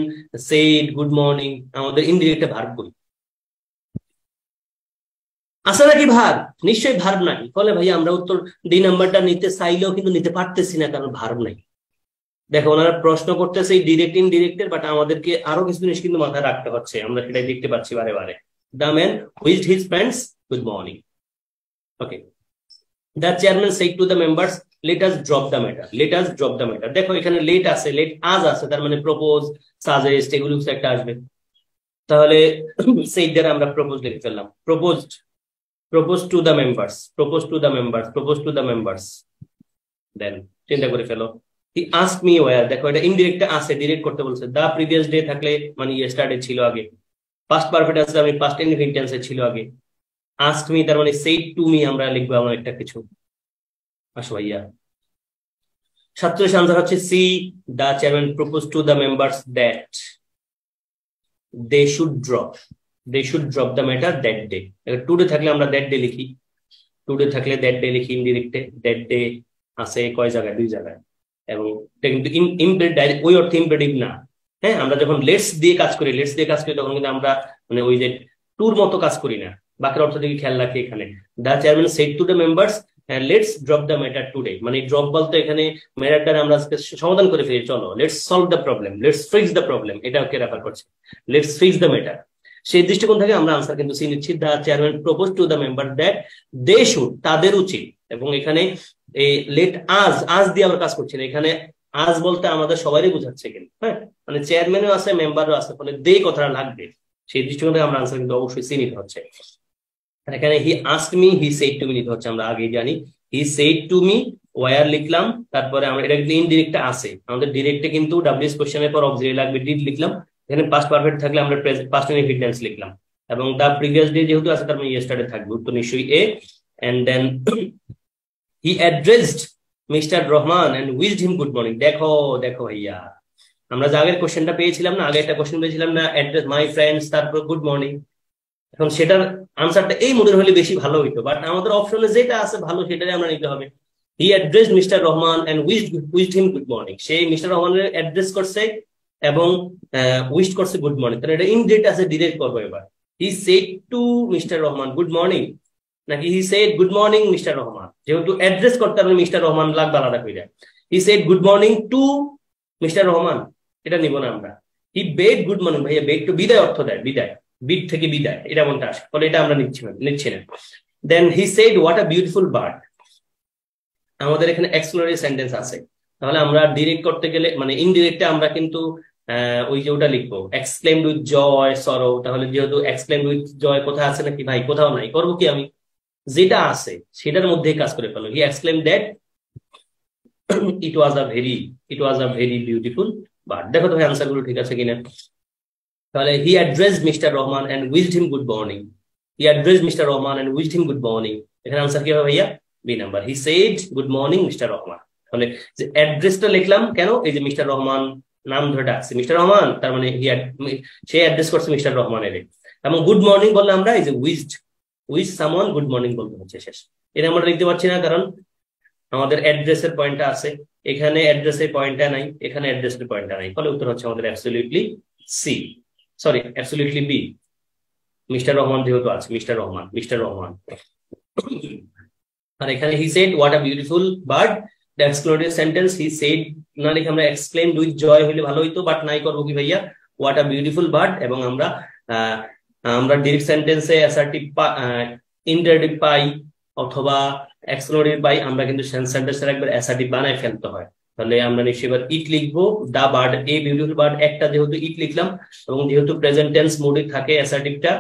shed good morning, আমাদের ইনডিরেক্টে ভার্ব কই আছে নাকি, ভার্ব নিশ্চয়ই ভার্ব নাই, ফলে ভাইয়া আমরা উত্তর ডি নাম্বারটা নিতে চাইলেও কিন্তু নিতে পারতেছি না, কারণ ভার্ব নাই। দেখো ওনারা প্রশ্ন করতেছে ডিরেক্ট ইনডিরেক্টের, বাট আমাদেরকে আরো কিছু জিনিস কিন্তু মাথায় রাখতে হচ্ছে, আমরা সেটাই দেখতে পাচ্ছি বারে বারে, the man wished his friends good morning, okay. The chairman said to the members let us drop the matter, let us drop the matter, দেখো এখানে লেট আছে, লেট আজ আছে, তার মানে প্রপোজ, সাজেস্ট, এগুলো একটা আসবে, তাহলে সেই দ্বারা আমরা প্রপোজ লিখে ফেললাম, proposed, propose to the members, propose to the members, propose to the members, then চিন্তা করে ফেলো, হি আস্ক মি ওয়্যার, দেখো এটা ইনডিরেক্ট আছে, ডিরেক্ট করতে বলছে, দা প্রিভিয়াস ডে থাকলে মানে ইয়েস্টারডে ছিল আগে, পাস্ট পারফেক্ট আছে আমি পাস্ট ইনডিফিনিট টেন্সে ছিল আগে, আস্ক মি তার মানে সেড টু মি আমরা লিখবো এমন একটা কিছু, আসো ভাইয়া। 47 আনসার হচ্ছে C, the chairman propose to the members that they should drop, they should drop the matter that day, today থাকলে আমরা দ্যাট ডে লিখি, টুডে থাকলে দ্যাট ডে লিখি ইনডিরেক্টে, দ্যাট ডে আছে কয় জায়গায়, 2 জায়গায়, এবং এটা কিন্তু ওই অর্থে ইম্পারেটিভ না, হ্যাঁ আমরা যখন লেটস দিয়ে কাজ করি, লেটস দিয়ে কাজ করি তখন কিন্তু আমরা মানে ওই যে টুর মতো কাজ করি না, বাক্যের অর্থ দিকে খেয়াল রাখি। এখানে the chairman said to the members let's drop the matter today, মানে ড্রপ বলতে এখানে ম্যাটারটা আমরা আজকে সমাধান করে ফেলি, চলো let's solve the problem, let's fix the problem, এটা ওকে রেফার করছে, লেটস ফিক্স দ্য ম্যাটার। সেই দৃষ্টিকোণ থেকে আমরা আনসার কিন্তু সি নিচ্ছি, the chairman propose to the member that they should, তাদের উচিত, এবং এখানে এই লেট আজ দিয়ে আমরা কাজ করছি না, এখানে আজ বলতে আমাদের সবারই বোঝাচ্ছে কিন্তু, হ্যাঁ, মানে চেয়ারম্যানও আছে মেম্বারও আছে, ফলে দে কথাটা লাগবে, সেই দৃষ্টিকোণ থেকে আমরা আনসার কিন্তু অবশ্যই সি নিতে হচ্ছে। এখানে he asked me, he said to me নিতে হচ্ছে, আমরা আগেই জানি he said to me, where লিখলাম, তারপরে আমরা এটা কিন্তু ইনডিরেক্ট আছে, আমাদের ডিরেক্টে কিন্তু ডাব্লিউএস কোশ্চেনের পর অক্সিলারি লাগবে, ডিড লিখলাম, এখানে পাস্ট পারফেক্ট থাকলে আমরা পাস্ট ইনডিফিনিট টেন্স লিখলাম, এবং দা প্রিভিয়াস ডে যেহেতু আছে তার মানে ইয়েস্টারডে থাকবে, উত্তর নিশ্চয়ই A. And then he addressed mister Rahman and wished him good morning. দেখো দেখো ভাইয়া, আমরা যে আগের কোশ্চেনটা পেয়েছিলাম না, আগে একটা কোশ্চেন পেয়েছিলাম না, অ্যাড্রেস মাই ফ্রেন্ডস, তারপর গুড মর্নিং, এখন সেটার আনসারটা এই মোডের হলে বেশি ভালো হইতো, বাট আমাদের অপশনে যেটা আছে ভালো সেটাই আমরা নিতে হবে। He addressed mister Rahman and wished him good morning, সেই মিস্টার রহমানের অ্যাড্রেস করছে এবং উইশ করছে গুড মর্নিং, তাহলে এটা ইনডিরেক্ট আছে, ডিরেক্ট করবো এবার। He said to mister Rahman good morning, নাকি he said good morning mister Rahman, যেহেতু অ্যাড্রেস করতে হবে মিস্টার রহমান লাগবে আলাদা করে, he said good morning to mister Rahman, এটা নিব না আমরা। হি বেড গুড মর্নিং, ভাইয়া বেড টু বিদায় অর্থ দেয়, বিদায়, বিদ থেকে বিদায়, এটা মনটা আসে, ফলে এটা আমরা নিচ্ছি না। Then he said what a beautiful bird, আমাদের এখানে এক্সক্লেমেটরি সেন্টেন্স আছে, তাহলে আমরা ডিরেক্ট করতে গেলে মানে ইনডিরেক্টে আমরা কিন্তু ওই যে ওটা লিখবো এক্সক্লেমড উইথ জয় সরো, তাহলে যেহেতু এক্সক্লেমড উইথ জয় কোথায় আছে নাকি ভাই, কোথাও নাই, করবো কি আমি যেটা আছে সেটার মধ্যেই কাজ করে ফেলো। He exclaimed that it was a very beautiful bird. দেখো তো ভাই আনসার গুলো ঠিক আছে কিনা। তাহলে he addressed mister Rahman and wished him good morning, he addressed mister Rahman and wished him good morning, এখানে আনসার কি হবে ভাইয়া, B number. He said good morning mister Rahman, তাহলে যে অ্যাড্রেসটা লিখলাম কেন, এই যে মিস্টার রহমান নাম ধরে ডাকছে মিস্টার রহমান, তার মানে সে অ্যাড্রেস করছে মিস্টার রহমানের, এবং গুড মর্নিং বললে আমরা এই যে উইশ সামওয়ান গুড মর্নিং বলতে হচ্ছে শেষ। এটা আমরা লিখতে পারছি না কারণ আমাদের অ্যাড্রেসের পয়েন্টটা আছে, এখানে অ্যাড্রেসের পয়েন্টটা নাই, এখানে অ্যাড্রেসের পয়েন্টটা নাই, ফলে উত্তর হচ্ছে আমাদের absolutely C, sorry absolutely B, Mister Rahman যেহেতু আছে, মিস্টার রহমান। আর এখানে he said what a beautiful bird, the exclamatory sentence, he said না লিখে আমরা এক্সক্লেমড উইথ জয় হলে ভালো হইতো, বাট নাই, করবো কি ভাইয়া, হোয়াট আ বিউটিফুল বার্ড, এবং আমরা ডিরেক্ট সেন্টেন্সে অ্যাসার্টিভ ইনডাইরেক্টিভ পাই অথবা এক্সক্লেমেটরি পাই, আমরা কিন্তু সেন্টেন্সের একবার অ্যাসার্টিভ বানায় ফেলতে হয়, তাহলে আমরা নিশ্চয়ই এবার ইট লিখবো, the bird a beautiful bird, একটা যেহেতু ইট লিখলাম, এবং যেহেতু প্রেজেন্ট টেন্স মোডে থাকে অ্যাসার্টিভটা,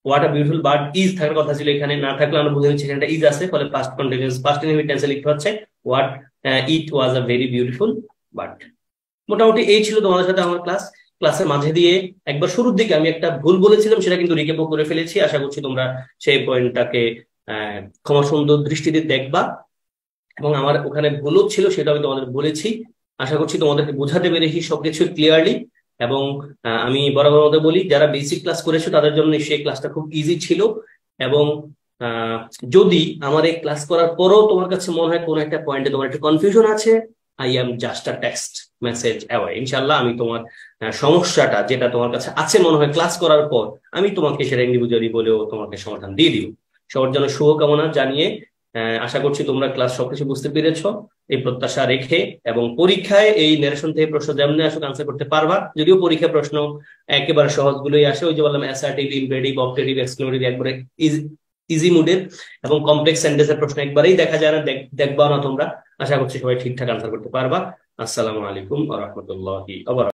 what a beautiful bird is থাকার কথা ছিল, এখানে না থাকলে আমরা বুঝে নিচ্ছি এখানে ইজ আছে, ফলে পাস্ট কন্টিনিউয়াস পাস্ট ইনডিফিনিট টেন্সে লিখতে হচ্ছে what it was a very beautiful bird. মোটামুটি এই ছিল তোমাদের সাথে আমার ক্লাসের মাঝে দিয়ে একবার শুরুর দিকে আমি একটা ভুল বলেছিলাম, সেটা কিন্তু রিক্যাপ করে ফেলেছি, আশা করছি তোমরা সেই পয়েন্টটাকে ক্ষমা সুন্দর দৃষ্টিতে দেখবা, এবং আমার ওখানে ভুলও ছিল সেটা আমি তোমাদের বলেছি, আশা করছি তোমাদেরকে বোঝাতে পেরেছি সবকিছু ক্লিয়ারলি। এবং আমি বরাবর মতো বলি, যারা বেসিক ক্লাস করেছো তাদের জন্য সেই ক্লাসটা খুব ইজি ছিল, এবং যদি আমার এই ক্লাস করার পরও তোমার কাছে মনে হয় কোনো একটা পয়েন্টে তোমার একটা কনফিউশন আছে, I am just a text message away, ইনশাল্লাহ আমি তোমার সমস্যাটা যেটা তোমার কাছে আছে মনে হয় ক্লাস করার পর, আমি তোমাকে সেটা ইন্ডিভিজুয়ালি বলেও তোমাকে সমাধান দিয়ে দিব। সবার জন্য শুভকামনা জানিয়ে আশা করছি তোমরা ক্লাস সবকিছু বুঝতে পেরেছো এই প্রত্যাশা রেখে, এবং পরীক্ষায় এই নারেশন থেকে প্রশ্ন যেমন আসুক আনসার করতে পারবা, যদিও পরীক্ষা প্রশ্ন একেবারে সহজগুলোই আসে, ওই যে বললাম অ্যাসার্টিভ, ইমপেরেটিভ, অবজেক্টিভ, এক্সক্লেমেটরি একবারে ইজি মুডের, এবং কমপ্লেক্স সেন্টেন্সের প্রশ্ন একবারেই দেখা যায় না, দেখবা না তোমরা। আশা করছি সবাই ঠিকঠাক আনসার করতে পারবা। আসসালামু আলাইকুম ওয়া রাহমাতুল্লাহি ওয়া বারাকাতুহু।